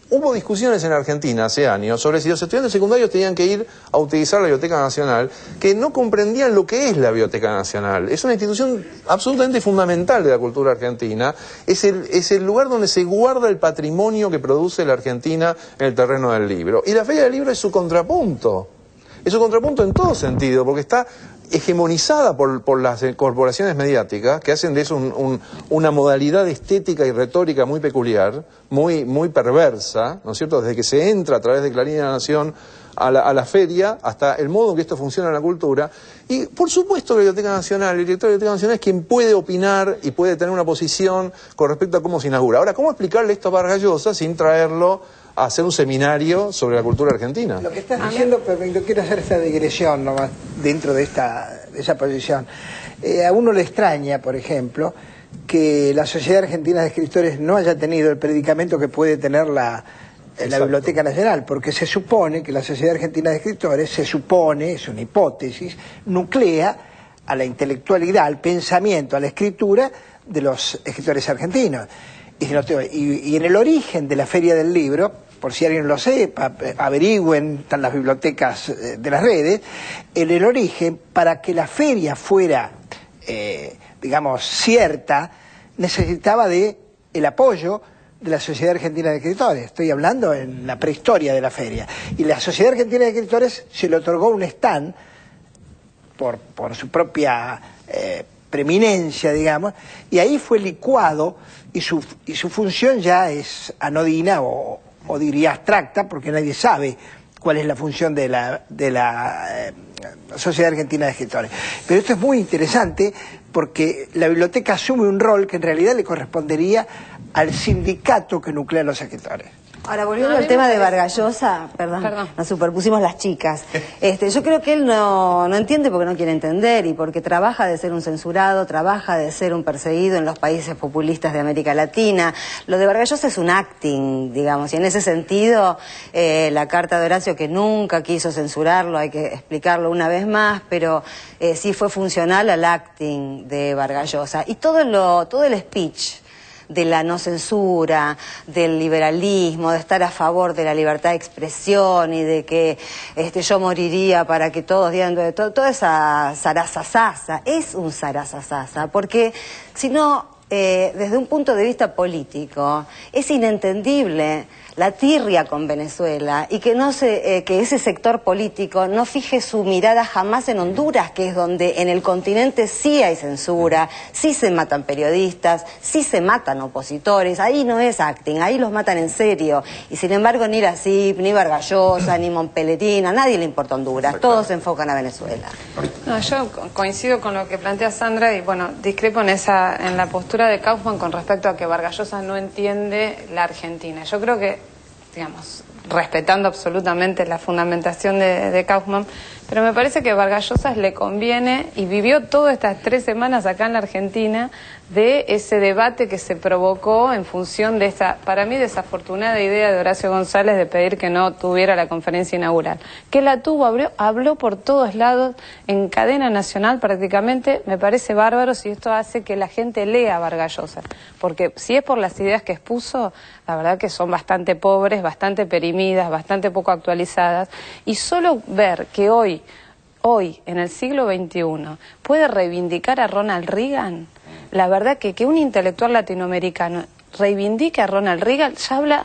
hubo discusiones en Argentina hace años sobre si los estudiantes secundarios tenían que ir a utilizar la Biblioteca Nacional, que no comprendían lo que es la Biblioteca Nacional. Es una institución absolutamente fundamental de la cultura argentina. Es el lugar donde se guarda el patrimonio que produce la Argentina en el terreno del libro. Y la Feria del Libro es su contrapunto. Es su contrapunto en todo sentido, porque está hegemonizada por las corporaciones mediáticas que hacen de eso una modalidad estética y retórica muy peculiar, muy perversa, ¿no es cierto? Desde que se entra a través de Clarín y La Nación a la feria hasta el modo en que esto funciona en la cultura. Y por supuesto que la Biblioteca Nacional, el director de la Biblioteca Nacional es quien puede opinar y puede tener una posición con respecto a cómo se inaugura. Ahora, ¿cómo explicarle esto a Vargas Llosa sin traerlo a hacer un seminario sobre la cultura argentina. Lo que estás diciendo, pero quiero hacer esta digresión nomás dentro de esa posición. A uno le extraña, por ejemplo, que la Sociedad Argentina de Escritores no haya tenido el predicamento que puede tener la Biblioteca Nacional, porque se supone que la Sociedad Argentina de Escritores, es una hipótesis, nuclea a la intelectualidad, al pensamiento, a la escritura de los escritores argentinos. Y en el origen de la Feria del Libro, por si alguien lo sepa, averigüen, están las bibliotecas de las redes, en el origen, para que la feria fuera, digamos, cierta, necesitaba el apoyo de la Sociedad Argentina de Escritores. Estoy hablando en la prehistoria de la feria. Y la Sociedad Argentina de Escritores se le otorgó un stand por su propia preeminencia, digamos, y ahí fue licuado y su función ya es anodina o diría abstracta, porque nadie sabe cuál es la función de la Sociedad Argentina de Escritores. Pero esto es muy interesante porque la biblioteca asume un rol que en realidad le correspondería al sindicato que nuclea a los escritores. Ahora, volviendo al tema de Vargas Llosa, perdón, nos superpusimos las chicas. Yo creo que él no entiende porque no quiere entender y porque trabaja de ser un censurado, trabaja de ser un perseguido en los países populistas de América Latina. Lo de Vargas Llosa es un acting, digamos, y en ese sentido la carta de Horacio, que nunca quiso censurarlo, hay que explicarlo una vez más, pero sí fue funcional al acting de Vargas Llosa. Y todo el speech de la no censura, del liberalismo, de estar a favor de la libertad de expresión y de que yo moriría para que todos digan, toda esa zarazazaza, es un zarazazaza, porque si no, desde un punto de vista político, es inentendible la tirria con Venezuela y que que ese sector político no fije su mirada jamás en Honduras, que es donde en el continente sí hay censura, sí se matan periodistas, sí se matan opositores, ahí no es acting, ahí los matan en serio. Y sin embargo ni la CIP, ni Vargas Llosa, ni Montpellerín, a nadie le importa Honduras, todos se enfocan a Venezuela. No, yo coincido con lo que plantea Sandra y bueno, discrepo en la postura de Kaufman con respecto a que Vargas Llosa no entiende la Argentina. Yo creo que, digamos, respetando absolutamente la fundamentación de Kaufman, pero me parece que a Vargas Llosa le conviene, y vivió todas estas 3 semanas acá en la Argentina, de ese debate que se provocó en función de esta, para mí, desafortunada idea de Horacio González de pedir que no tuviera la conferencia inaugural. Que la tuvo, habló por todos lados, en cadena nacional prácticamente, me parece bárbaro si esto hace que la gente lea a Vargas Llosa. Porque si es por las ideas que expuso, la verdad que son bastante pobres, bastante perimidas, bastante poco actualizadas, y solo ver que hoy, en el siglo XXI, puede reivindicar a Ronald Reagan, la verdad que un intelectual latinoamericano reivindique a Ronald Reagan, ya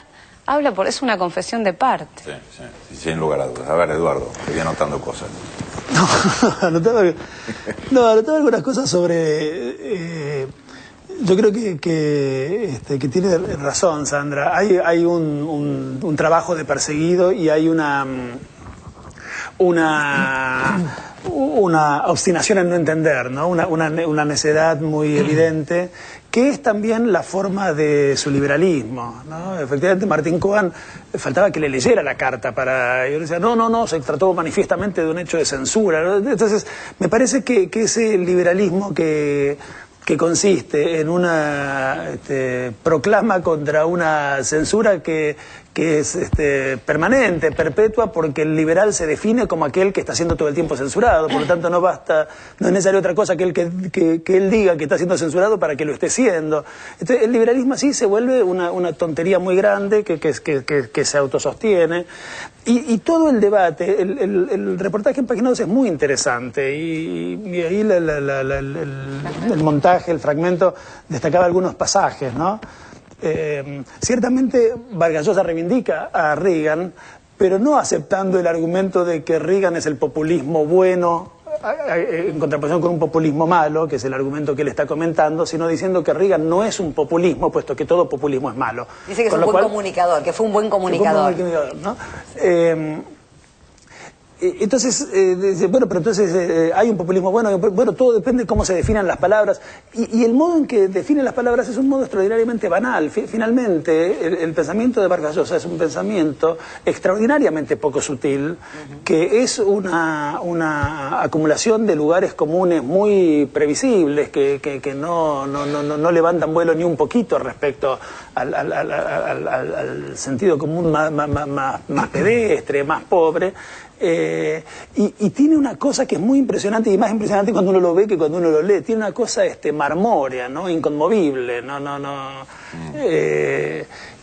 es una confesión de parte. Sí, sin lugar a dudas. A ver, Eduardo, que voy anotando cosas. Anotaba algunas cosas sobre... yo creo que tiene razón, Sandra. Hay un trabajo de perseguido y hay una obstinación en no entender, ¿no? Una necedad muy evidente, que es también la forma de su liberalismo, ¿no? Efectivamente, Martín Cohen, faltaba que le leyera la carta para... Yo le decía, no, se trató manifiestamente de un hecho de censura, ¿no? Entonces, me parece que ese liberalismo que consiste en una proclama contra una censura que es permanente, perpetua, porque el liberal se define como aquel que está siendo todo el tiempo censurado, por lo tanto no es necesario otra cosa que él diga que está siendo censurado para que lo esté siendo. Entonces, el liberalismo así se vuelve una tontería muy grande que se autosostiene. Y todo el debate, el reportaje en Página 2 es muy interesante y ahí el montaje, el fragmento destacaba algunos pasajes, ¿no? Ciertamente Vargas Llosa reivindica a Reagan, pero no aceptando el argumento de que Reagan es el populismo bueno en contraposición con un populismo malo, que es el argumento que él está comentando, sino diciendo que Reagan no es un populismo, puesto que todo populismo es malo. Dice que es un buen comunicador, que fue un buen comunicador. ¿No? Entonces, bueno, pero entonces hay un populismo bueno, todo depende de cómo se definan las palabras. Y el modo en que definen las palabras es un modo extraordinariamente banal. Finalmente, el pensamiento de Vargas Llosa es un pensamiento extraordinariamente poco sutil, que es una acumulación de lugares comunes muy previsibles, que no levantan vuelo ni un poquito respecto al sentido común más pedestre, más pobre. Y tiene una cosa que es muy impresionante, y más impresionante cuando uno lo ve que cuando uno lo lee. Tiene una cosa marmórea, ¿no? Inconmovible,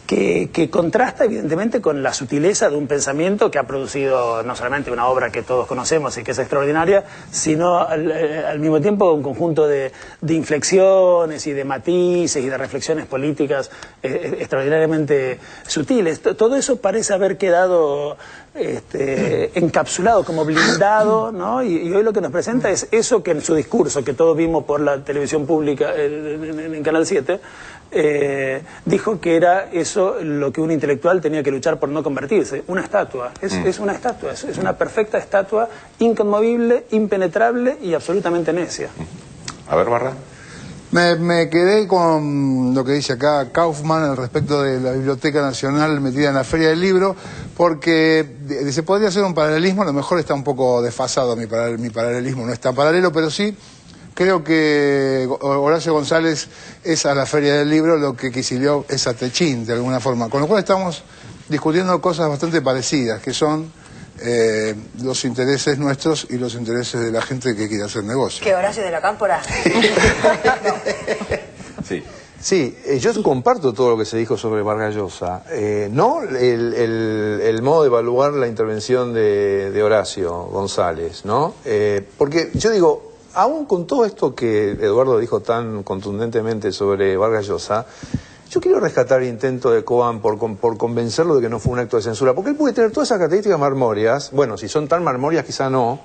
que contrasta evidentemente con la sutileza de un pensamiento que ha producido no solamente una obra que todos conocemos y que es extraordinaria, sino al mismo tiempo un conjunto de inflexiones y de matices y de reflexiones políticas extraordinariamente sutiles. Todo eso parece haber quedado encapsulado, como blindado, ¿no? Y hoy lo que nos presenta es eso que en su discurso, que todos vimos por la televisión pública en Canal 7, dijo que era eso lo que un intelectual tenía que luchar por no convertirse, una estatua. Es una estatua, es una perfecta estatua, inconmovible, impenetrable y absolutamente necia. A ver, Barra. Me quedé con lo que dice acá Kaufman al respecto de la Biblioteca Nacional metida en la Feria del Libro, porque se podría hacer un paralelismo, a lo mejor está un poco desfasado mi paralelismo, no es tan paralelo, pero sí creo que Horacio González es a la Feria del Libro lo que Kicillof es a Techint, de alguna forma, con lo cual estamos discutiendo cosas bastante parecidas, que son los intereses nuestros y los intereses de la gente que quiere hacer negocio. ¿Qué, Horacio de la Cámpora? Sí, yo comparto todo lo que se dijo sobre Vargas Llosa. No el modo de evaluar la intervención de Horacio González, ¿no? Porque yo digo, aún con todo esto que Eduardo dijo tan contundentemente sobre Vargas Llosa, yo quiero rescatar el intento de Coan por convencerlo de que no fue un acto de censura, porque él puede tener todas esas características marmóreas. Bueno, si son tan marmóreas quizá no,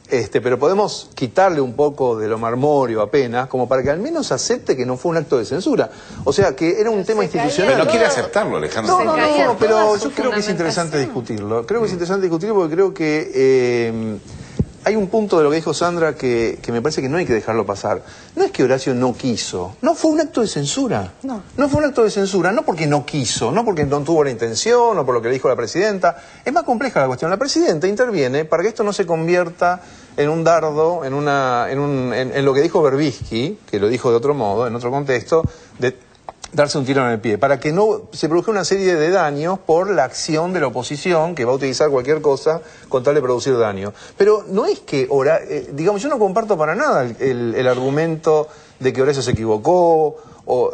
pero podemos quitarle un poco de lo marmóreo apenas, como para que al menos acepte que no fue un acto de censura. O sea, que era un tema institucional. Pero no quiere aceptarlo, Alejandro. No, pero yo creo que es interesante discutirlo. Creo que es interesante discutirlo porque creo que hay un punto de lo que dijo Sandra que me parece que no hay que dejarlo pasar. No es que Horacio no quiso, no fue un acto de censura. No fue un acto de censura, no porque no quiso, no porque no tuvo la intención o por lo que le dijo la presidenta. Es más compleja la cuestión. La presidenta interviene para que esto no se convierta en un dardo, en lo que dijo Berbisky, que lo dijo de otro modo, en otro contexto, de darse un tiro en el pie, para que no se produzca una serie de daños por la acción de la oposición, que va a utilizar cualquier cosa con tal de producir daño. Pero no es que, digamos, yo no comparto para nada el argumento de que Horacio se equivocó, o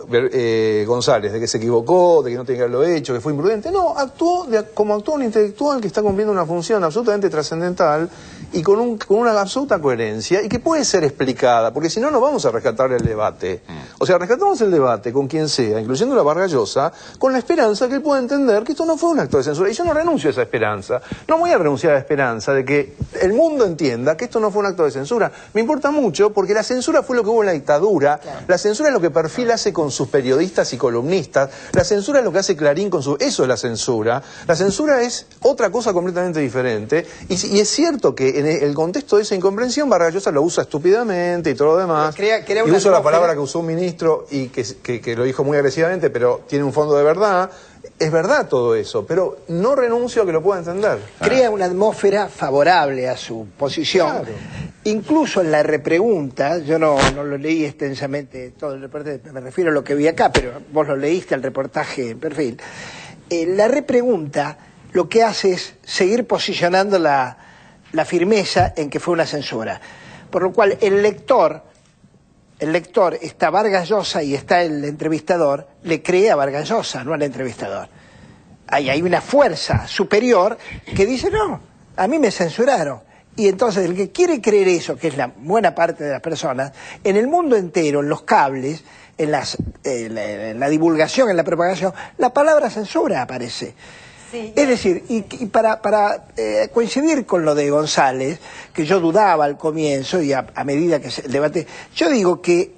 González, de que se equivocó, de que no tenía que haberlo hecho, que fue imprudente. No, actuó como actuó un intelectual que está cumpliendo una función absolutamente trascendental y con una absoluta coherencia y que puede ser explicada, porque si no, no vamos a rescatar el debate. O sea, rescatamos el debate con quien sea, incluyendo a Vargas Llosa, con la esperanza que él pueda entender que esto no fue un acto de censura. Y yo no renuncio a esa esperanza. No voy a renunciar a la esperanza de que el mundo entienda que esto no fue un acto de censura. Me importa mucho porque la censura fue lo que hubo en la dictadura. Claro. La censura es lo que Perfil hace con sus periodistas y columnistas. La censura es lo que hace Clarín con su... Eso es la censura. La censura es otra cosa completamente diferente. Y es cierto que en el contexto de esa incomprensión Vargas Llosa lo usa estúpidamente y todo lo demás. Y uso la palabra que usó un ministro y que lo dijo muy agresivamente, pero tiene un fondo de verdad. Es verdad todo eso, pero no renuncio a que lo pueda entender. Crea una atmósfera favorable a su posición. Claro. Incluso en la repregunta, yo no lo leí extensamente todo el reportaje, me refiero a lo que vi acá, pero vos lo leíste al reportaje en Perfil. La repregunta lo que hace es seguir posicionando la firmeza en que fue una censura. Por lo cual el lector, está Vargas Llosa y está el entrevistador, le cree a Vargas Llosa, no al entrevistador. Hay una fuerza superior que dice, no, a mí me censuraron. Y entonces el que quiere creer eso, que es la buena parte de las personas, en el mundo entero, en los cables, en la divulgación, en la propagación, la palabra censura aparece. Sí. Es decir, y para coincidir con lo de González, que yo dudaba al comienzo y a medida que el debate, yo digo que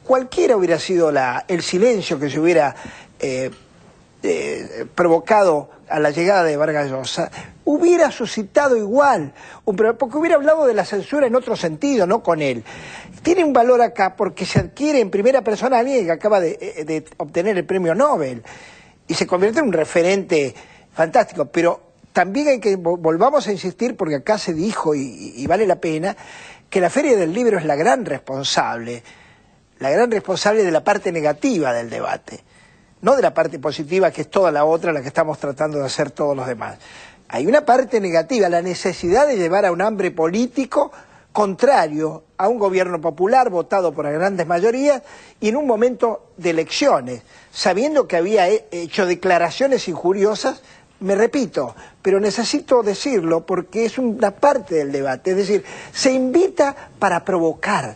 cualquiera hubiera sido el silencio que se hubiera provocado a la llegada de Vargas Llosa, hubiera suscitado igual, porque hubiera hablado de la censura en otro sentido, no con él. Tiene un valor acá porque se adquiere en primera persona a alguien que acaba de obtener el premio Nobel y se convierte en un referente fantástico, pero también hay que, volvamos a insistir, porque acá se dijo y vale la pena, que la Feria del Libro es la gran responsable de la parte negativa del debate, no de la parte positiva, que es toda la otra, la que estamos tratando de hacer todos los demás. Hay una parte negativa, la necesidad de llevar a un hambre político contrario a un gobierno popular votado por grandes mayorías y en un momento de elecciones, sabiendo que había hecho declaraciones injuriosas. Me repito, pero necesito decirlo porque es una parte del debate, es decir, se invita para provocar,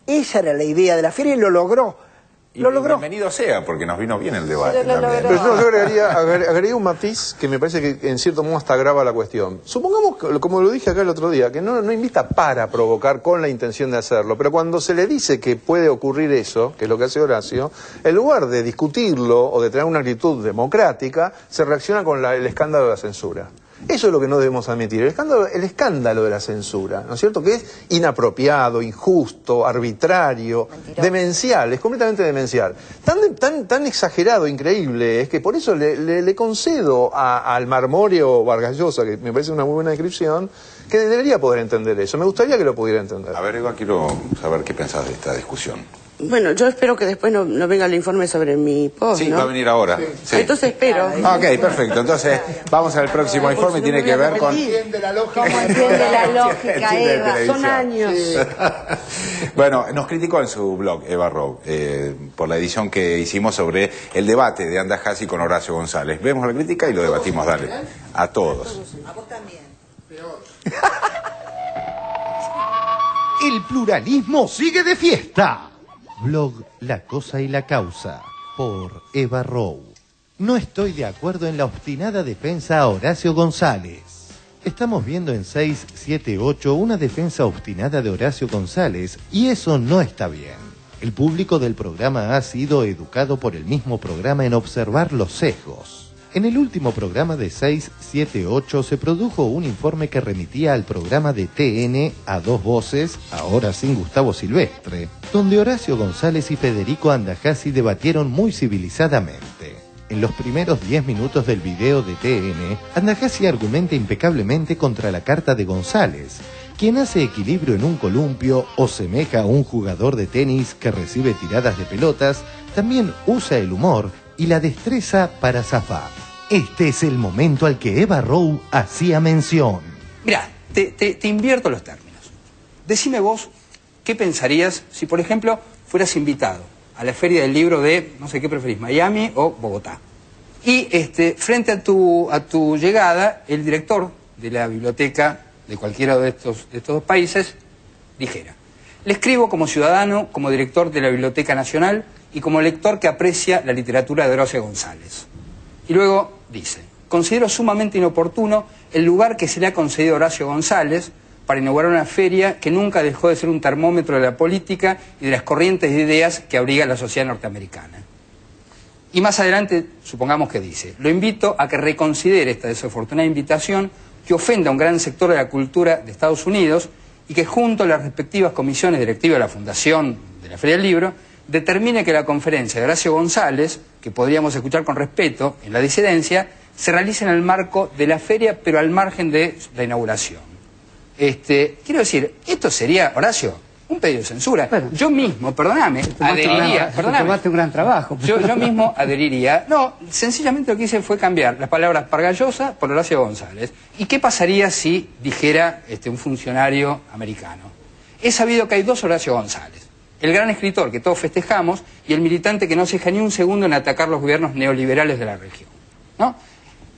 esa era la idea de la feria y lo logró. Lo logró. Bienvenido sea, porque nos vino bien el debate. Pero yo agregaría un matiz que me parece que en cierto modo hasta agrava la cuestión. Supongamos, como lo dije acá el otro día, que no invita para provocar con la intención de hacerlo, pero cuando se le dice que puede ocurrir eso, que es lo que hace Horacio, en lugar de discutirlo o de tener una actitud democrática, se reacciona con el escándalo de la censura. Eso es lo que no debemos admitir, el escándalo de la censura, ¿no es cierto? Que es inapropiado, injusto, arbitrario, demencial, es completamente demencial. Tan exagerado, increíble, es que por eso le concedo al marmóreo Vargas Llosa, que me parece una muy buena descripción, que debería poder entender eso. Me gustaría que lo pudiera entender. A ver, Eva, quiero saber qué pensás de esta discusión. Bueno, yo espero que después no venga el informe sobre mi post, Sí, ¿no? va a venir ahora. Sí. Entonces espero. Ok, perfecto. Entonces, vamos al próximo informe. Tiene que ver con... ¿Cómo entiende la lógica, Eva? Son años. Bueno, nos criticó en su blog, Eva Rowe, por la edición que hicimis sobre el debate de Andajasi con Horacio González. Vemos la crítica y lo debatimos, dale. A todos. A vos también. El pluralismo sigue de fiesta. Blog La Cosa y la Causa, por Eva Rowe. No estoy de acuerdo en la obstinada defensa a Horacio González. Estamos viendo en 678 una defensa obstinada de Horacio González y eso no está bien. El público del programa ha sido educado por el mismo programa en observar los sesgos. En el último programa de 678 se produjo un informe que remitía al programa de TN a dos voces, ahora sin Gustavo Silvestre, donde Horacio González y Federico Andajasi debatieron muy civilizadamente. En los primeros 10 minutos del video de TN, Andajasi argumenta impecablemente contra la carta de González, quien hace equilibrio en un columpio o semeja a un jugador de tenis que recibe tiradas de pelotas, también usa el humor y la destreza para zafar. Este es el momento al que Eva Rowe hacía mención. Mirá, te invierto los términos. Decime vos, ¿qué pensarías si, por ejemplo, fueras invitado a la Feria del Libro de, no sé qué preferís, Miami o Bogotá? Y frente a tu llegada, el director de la biblioteca de cualquiera de estos dos países dijera: le escribo como ciudadano, como director de la Biblioteca Nacional y como lector que aprecia la literatura de Horacio González. Y luego dice: considero sumamente inoportuno el lugar que se le ha concedido a Horacio González para inaugurar una feria que nunca dejó de ser un termómetro de la política y de las corrientes de ideas que abriga la sociedad norteamericana. Y más adelante, supongamos que dice: lo invito a que reconsidere esta desafortunada invitación que ofende a un gran sector de la cultura de Estados Unidos y que junto a las respectivas comisiones directivas de la Fundación de la Feria del Libro determine que la conferencia de Horacio González, que podríamos escuchar con respeto en la disidencia, se realice en el marco de la feria, pero al margen de la inauguración. Quiero decir, esto sería, Horacio, un pedido de censura. Bueno, yo mismo, perdóname, adheriría... Tomaste un gran trabajo. Yo mismo adheriría... No, sencillamente lo que hice fue cambiar las palabras Vargas Llosa por Horacio González. ¿Y qué pasaría si dijera un funcionario americano? He sabido que hay dos Horacio González: el gran escritor que todos festejamos y el militante que no se deja ni un segundo en atacar los gobiernos neoliberales de la región, ¿no?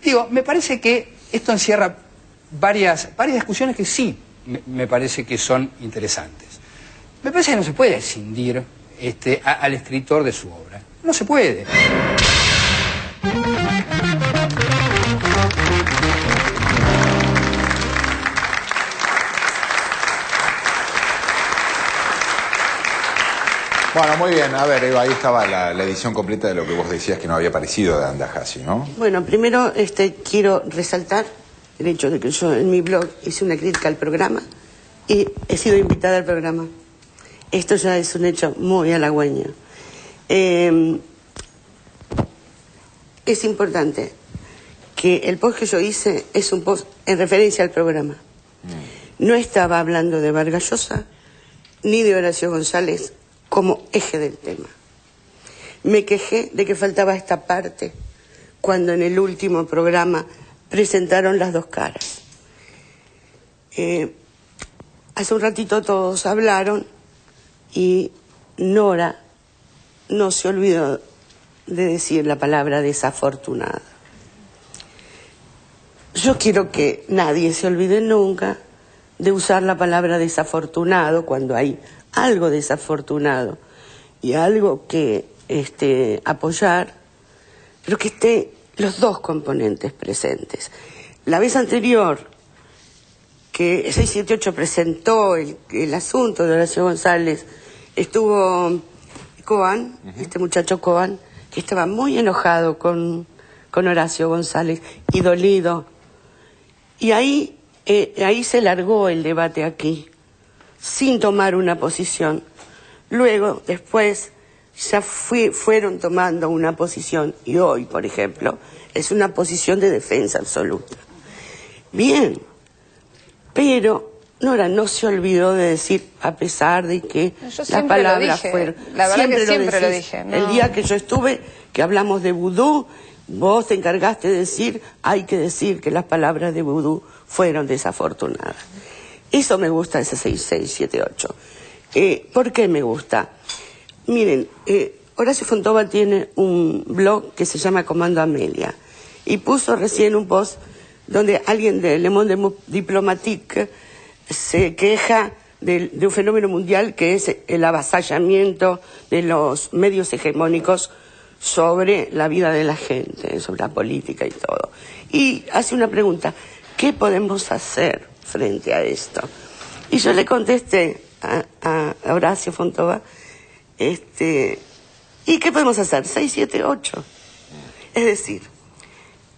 Digo, me parece que esto encierra varias discusiones que sí me parece que son interesantes. Me parece que no se puede escindir al escritor de su obra. No se puede. Bueno, muy bien. A ver, Eva, ahí estaba la edición completa de lo que vos decías que no había aparecido de Andajasi, ¿no? Bueno, primero quiero resaltar el hecho de que yo en mi blog hice una crítica al programa y he sido invitada al programa. Esto ya es un hecho muy halagüeño. Es importante que el post que yo hice es un post en referencia al programa. No estaba hablando de Vargas Llosa ni de Horacio González como eje del tema. Me quejé de que faltaba esta parte cuando en el último programa presentaron las dos caras. Hace un ratito todos hablaron y Nora no se olvidó de decir la palabra desafortunada. Yo quiero que nadie se olvide nunca de usar la palabra desafortunado cuando hay algo desafortunado y algo que apoyar, pero que esté los dos componentes presentes. La vez anterior que 678 presentó el asunto de Horacio González, estuvo Coan, este muchacho Coan, que estaba muy enojado con Horacio González y dolido. Y ahí se largó el debate aquí, sin tomar una posición. Luego, después, ya fueron tomando una posición, y hoy, por ejemplo, es una posición de defensa absoluta. Bien, pero Nora no se olvidó de decir, a pesar de que las palabras fueron... La verdad que siempre lo dije. No. El día que yo estuve, que hablamos de vudú, vos te encargaste de decir, hay que decir que las palabras de vudú fueron desafortunadas. Eso me gusta, ese 6678. ¿Por qué me gusta? Miren, Horacio Fontova tiene un blog que se llama Comando Amelia y puso recién un post donde alguien de Le Monde Diplomatique se queja de un fenómeno mundial que es el avasallamiento de los medios hegemónicos sobre la vida de la gente, sobre la política y todo. Y hace una pregunta, ¿qué podemos hacer frente a esto? Y yo le contesté a Horacio Fontova, ¿y qué podemos hacer? 678. Es decir,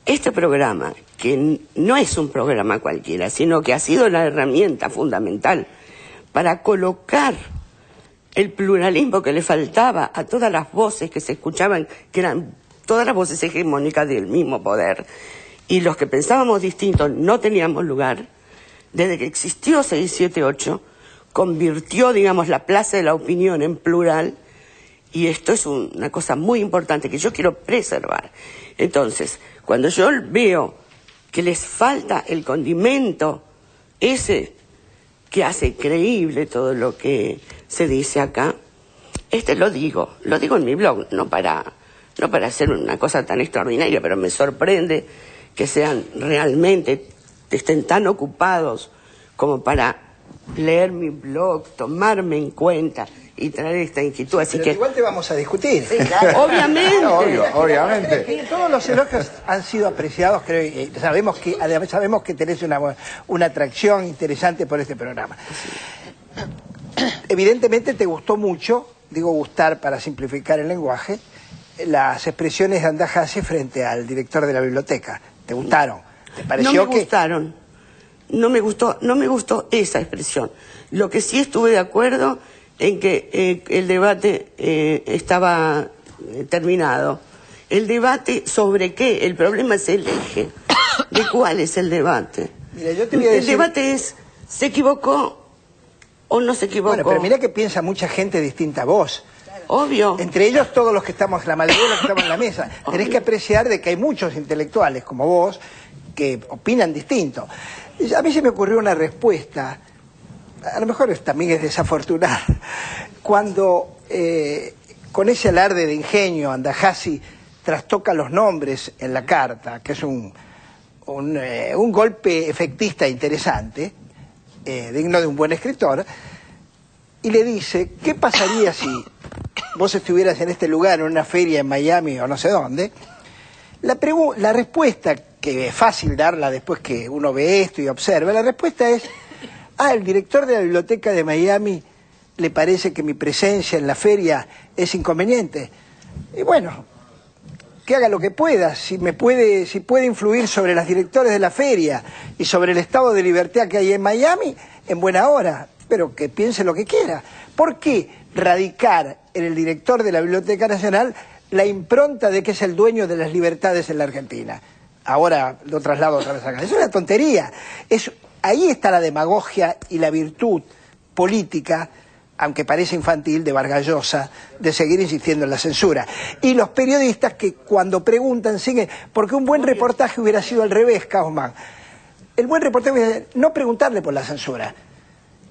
este programa, que no es un programa cualquiera, sino que ha sido la herramienta fundamental para colocar el pluralismo que le faltaba a todas las voces que se escuchaban, que eran todas las voces hegemónicas del mismo poder, y los que pensábamos distintos no teníamos lugar. Desde que existió 678, convirtió, digamos, la plaza de la opinión en plural, y esto es una cosa muy importante que yo quiero preservar. Entonces, cuando yo veo que les falta el condimento ese que hace creíble todo lo que se dice acá, lo digo en mi blog, no para hacer una cosa tan extraordinaria, pero me sorprende que estén tan ocupados como para leer mi blog, tomarme en cuenta y traer esta inquietud. Así pero que igual te vamos a discutir. Sí, claro. Obviamente. Obviamente. Todos los elogios han sido apreciados, creo, y sabemos que tenés una atracción interesante por este programa. Evidentemente te gustó mucho, digo gustar para simplificar el lenguaje, las expresiones de Andajasi frente al director de la biblioteca. ¿Te gustaron? ¿Te pareció no me gustaron? No me gustó esa expresión. Lo que sí estuve de acuerdo en que el debate estaba terminado. El debate sobre qué, el problema es el eje. ¿De cuál es el debate? Mira, yo te voy a decir... El debate es, ¿se equivocó o no se equivocó? Bueno, pero mira que piensa mucha gente distinta a vos. Obvio. Entre ellos todos los que estamos, la mayoría de los que estamos en la mesa. Tenés que apreciar de que hay muchos intelectuales como vos que opinan distinto. A mí se me ocurrió una respuesta, a lo mejor también es desafortunada, cuando con ese alarde de ingenio Andajasi trastoca los nombres en la carta, que es un golpe efectista interesante, digno de un buen escritor, y le dice, ¿qué pasaría si vos estuvieras en este lugar, en una feria en Miami o no sé dónde? La respuesta, que es fácil darla después que uno ve esto y observa, la respuesta es, el director de la biblioteca de Miami le parece que mi presencia en la feria es inconveniente. Y bueno, que haga lo que pueda, si puede influir sobre los directores de la feria y sobre el estado de libertad que hay en Miami, en buena hora, pero que piense lo que quiera. ¿Por qué radicar en el director de la Biblioteca Nacional la impronta de que es el dueño de las libertades en la Argentina? Ahora lo traslado otra vez acá. Es una tontería. Ahí está la demagogia y la virtud política, aunque parece infantil, de Vargas Llosa, de seguir insistiendo en la censura. Y los periodistas que cuando preguntan siguen, porque un buen reportaje hubiera sido al revés, Kaufman. El buen reportaje hubiera sido no preguntarle por la censura.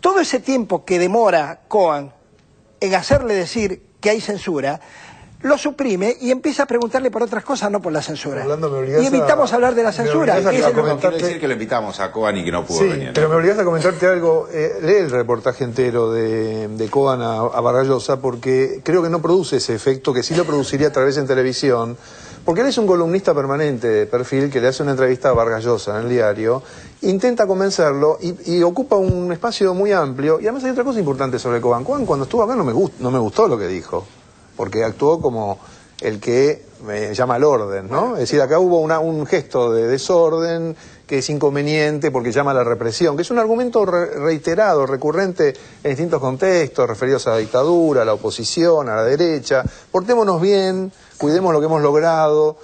Todo ese tiempo que demora Cohen en hacerle decir que hay censura, lo suprime y empieza a preguntarle por otras cosas, no por la censura. Y evitamos hablar de la censura. No quiere decir que lo invitamos a Cohen y que no pudo venir. Pero me obligás a comentarte algo. Lee el reportaje entero de Cohen a Vargas Llosa, porque creo que no produce ese efecto que sí lo produciría a través en televisión. Porque él es un columnista permanente de Perfil que le hace una entrevista a Vargas Llosa en el diario, intenta convencerlo y ocupa un espacio muy amplio. Y además hay otra cosa importante sobre Cohen. Cohen cuando estuvo acá no me gustó lo que dijo, porque actuó como el que me llama al orden, ¿no? Es decir, acá hubo un gesto de desorden que es inconveniente porque llama a la represión, que es un argumento reiterado, recurrente en distintos contextos, referidos a la dictadura, a la oposición, a la derecha. Portémonos bien, cuidemos lo que hemos logrado,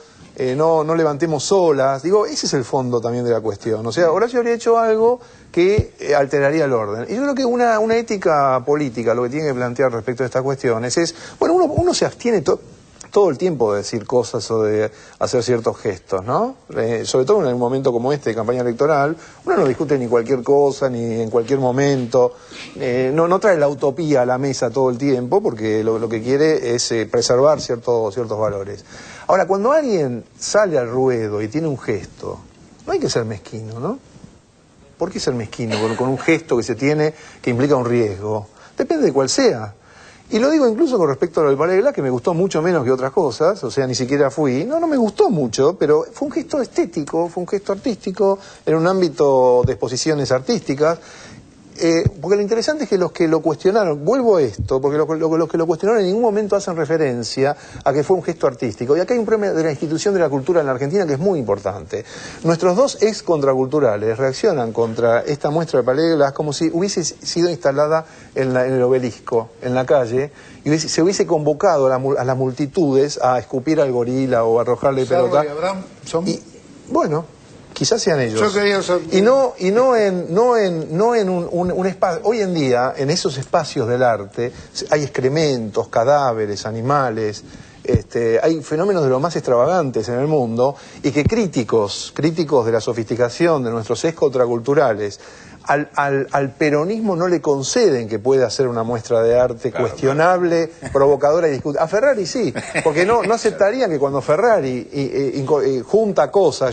no levantemos olas. Digo, ese es el fondo también de la cuestión. O sea, Horacio habría hecho algo que alteraría el orden. Y yo creo que una ética política lo que tiene que plantear respecto a estas cuestiones es, bueno, uno se abstiene todo el tiempo de decir cosas o de hacer ciertos gestos, ¿no? Sobre todo en un momento como este de campaña electoral, uno no discute ni cualquier cosa, ni en cualquier momento, no trae la utopía a la mesa todo el tiempo, porque lo que quiere es preservar ciertos valores. Ahora, cuando alguien sale al ruedo y tiene un gesto, no hay que ser mezquino, ¿no? ¿Por qué ser mezquino con un gesto que se tiene que implica un riesgo? Depende de cuál sea. Y lo digo incluso con respecto a lo del Palais de Glass, que me gustó mucho menos que otras cosas, o sea, ni siquiera fui. No me gustó mucho, pero fue un gesto estético, fue un gesto artístico, en un ámbito de exposiciones artísticas. Porque lo interesante es que los que lo cuestionaron, vuelvo a esto, porque los que lo cuestionaron en ningún momento hacen referencia a que fue un gesto artístico. Y acá hay un problema de la institución de la cultura en la Argentina que es muy importante. Nuestros dos ex contraculturales reaccionan contra esta muestra de Palais de Glass como si hubiese sido instalada en el obelisco, en la calle, y se hubiese convocado a las multitudes a escupir al gorila o a arrojarle pelota. Y, bueno, quizás sean ellos. Y no en un espacio. Hoy en día, en esos espacios del arte, hay excrementos, cadáveres, animales. Hay fenómenos de lo más extravagantes en el mundo y que críticos de la sofisticación de nuestros ex contraculturales al peronismo no le conceden que pueda hacer una muestra de arte cuestionable, provocadora y discutible. A Ferrari sí, porque no aceptarían que cuando Ferrari junta cosas,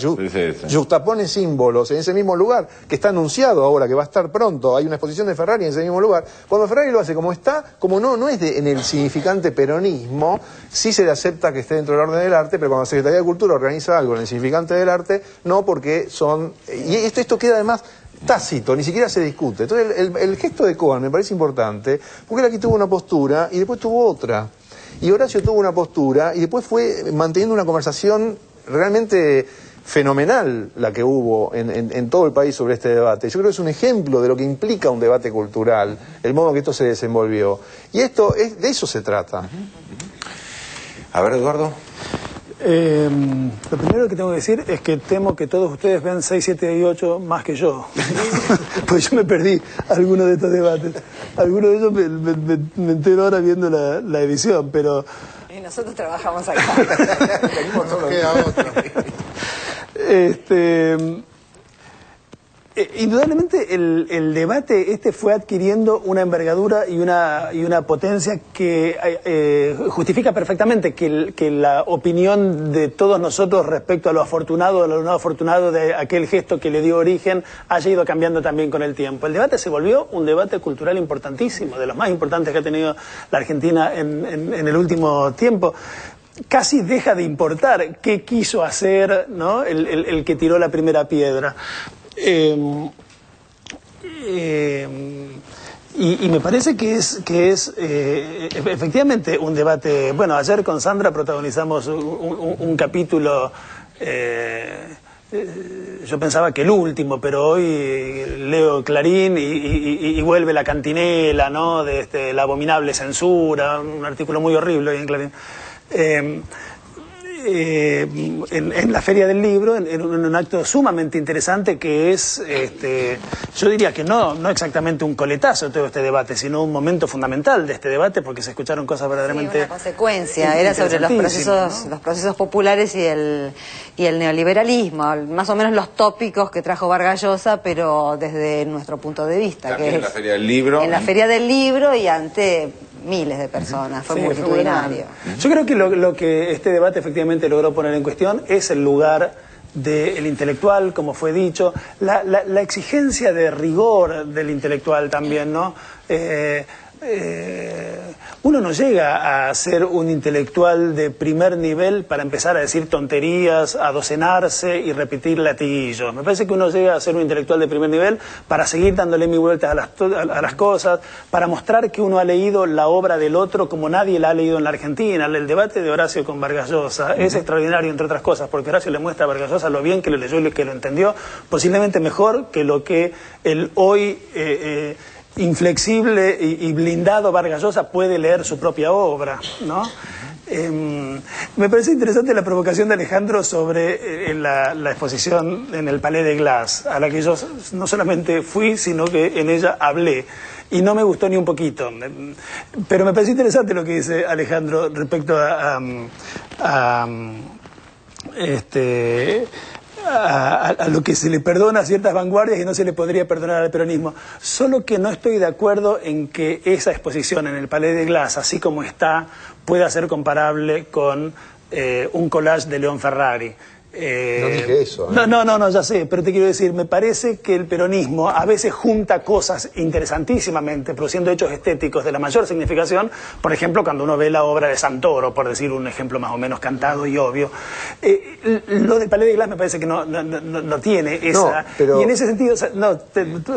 yuxtapone símbolos en ese mismo lugar, que está anunciado ahora que va a estar pronto, hay una exposición de Ferrari en ese mismo lugar, cuando Ferrari lo hace como está, como no es en el significante peronismo, sí se le acepta que esté dentro del orden del arte, pero cuando la Secretaría de Cultura organiza algo en el significante del arte, no, porque son... Y esto queda además tácito, ni siquiera se discute. Entonces el gesto de Cohen me parece importante, porque él aquí tuvo una postura y después tuvo otra. Y Horacio tuvo una postura y después fue manteniendo una conversación realmente fenomenal la que hubo en todo el país sobre este debate. Yo creo que es un ejemplo de lo que implica un debate cultural, el modo que esto se desenvolvió. Y de eso se trata. A ver, Eduardo. Lo primero que tengo que decir es que temo que todos ustedes vean 6, 7 y 8 más que yo. Pues yo me perdí algunos de estos debates. Algunos de ellos me entero ahora viendo la edición, pero... Y nosotros trabajamos acá. Indudablemente el debate fue adquiriendo una envergadura y una potencia que justifica perfectamente que la opinión de todos nosotros respecto a lo afortunado o a lo no afortunado de aquel gesto que le dio origen haya ido cambiando también con el tiempo. El debate se volvió un debate cultural importantísimo, de los más importantes que ha tenido la Argentina en el último tiempo. Casi deja de importar qué quiso hacer, ¿no? el que tiró la primera piedra. Y me parece que es efectivamente un debate. Bueno, ayer con Sandra protagonizamos un capítulo, yo pensaba que el último, pero hoy leo Clarín y vuelve la cantinela, ¿no? De la abominable censura, un artículo muy horrible hoy en Clarín. En la Feria del Libro, en un acto sumamente interesante que es, yo diría que no exactamente un coletazo de todo este debate, sino un momento fundamental de este debate, porque se escucharon cosas verdaderamente... Sí, una consecuencia, era sobre los procesos populares y el neoliberalismo, más o menos los tópicos que trajo Vargas Llosa, pero desde nuestro punto de vista. También que en la Feria del Libro. En la Feria del Libro y ante miles de personas, fue multitudinario. Yo creo que lo que este debate efectivamente logró poner en cuestión es el lugar del intelectual, como fue dicho, la exigencia de rigor del intelectual también, ¿no? Uno no llega a ser un intelectual de primer nivel para empezar a decir tonterías, a docenarse y repetir latiguillos. Me parece que uno llega a ser un intelectual de primer nivel para seguir dándole mil vueltas a las cosas, para mostrar que uno ha leído la obra del otro como nadie la ha leído en la Argentina. El debate de Horacio con Vargas Llosa es extraordinario, entre otras cosas, porque Horacio le muestra a Vargas Llosa lo bien que lo leyó y que lo entendió, posiblemente mejor que lo que el hoy... inflexible y blindado Vargas Llosa puede leer su propia obra, ¿no? Me parece interesante la provocación de Alejandro sobre la exposición en el Palais de Glace, a la que yo no solamente fui, sino que en ella hablé. Y no me gustó ni un poquito. Pero me parece interesante lo que dice Alejandro respecto a lo que se le perdona a ciertas vanguardias y no se le podría perdonar al peronismo. Solo que no estoy de acuerdo en que esa exposición en el Palais de Glace, así como está, pueda ser comparable con un collage de León Ferrari. No dije eso. No, ya sé, pero te quiero decir, me parece que el peronismo a veces junta cosas interesantísimamente, produciendo hechos estéticos de la mayor significación, por ejemplo, cuando uno ve la obra de Santoro, por decir un ejemplo más o menos cantado y obvio. Lo del Palais de Glace me parece que no tiene esa... pero... Y en ese sentido,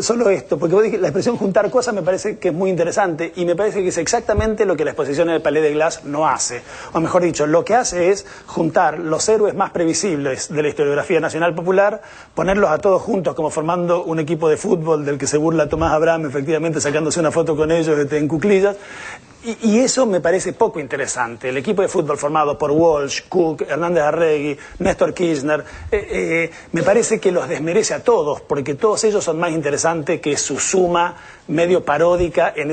solo esto, porque vos dijiste, la expresión juntar cosas me parece que es muy interesante, y me parece que es exactamente lo que la exposición en el Palais de Glace no hace. O mejor dicho, lo que hace es juntar los héroes más previsibles de la historiografía nacional popular, ponerlos a todos juntos como formando un equipo de fútbol del que se burla Tomás Abraham, efectivamente sacándose una foto con ellos en cuclillas, y eso me parece poco interesante. El equipo de fútbol formado por Walsh, Cook, Hernández Arregui, Néstor Kirchner, me parece que los desmerece a todos, porque todos ellos son más interesantes que su suma medio paródica en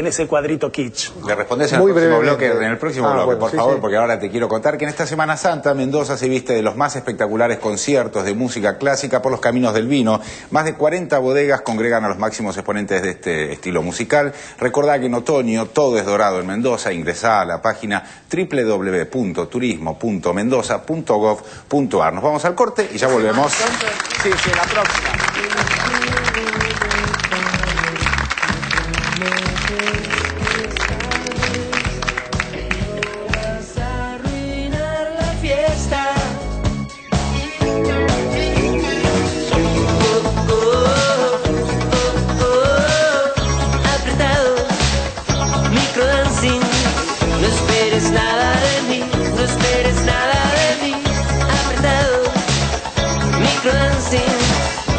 ese cuadrito kitsch. Le respondes en el próximo bloque, por favor, porque ahora te quiero contar que en esta Semana Santa Mendoza se viste de los más espectaculares conciertos de música clásica por los caminos del vino. Más de 40 bodegas congregan a los máximos exponentes de este estilo musical. Recordá que en otoño todo es dorado en Mendoza. Ingresá a la página www.turismo.mendoza.gov.ar. Nos vamos al corte y ya volvemos. Sí, la próxima.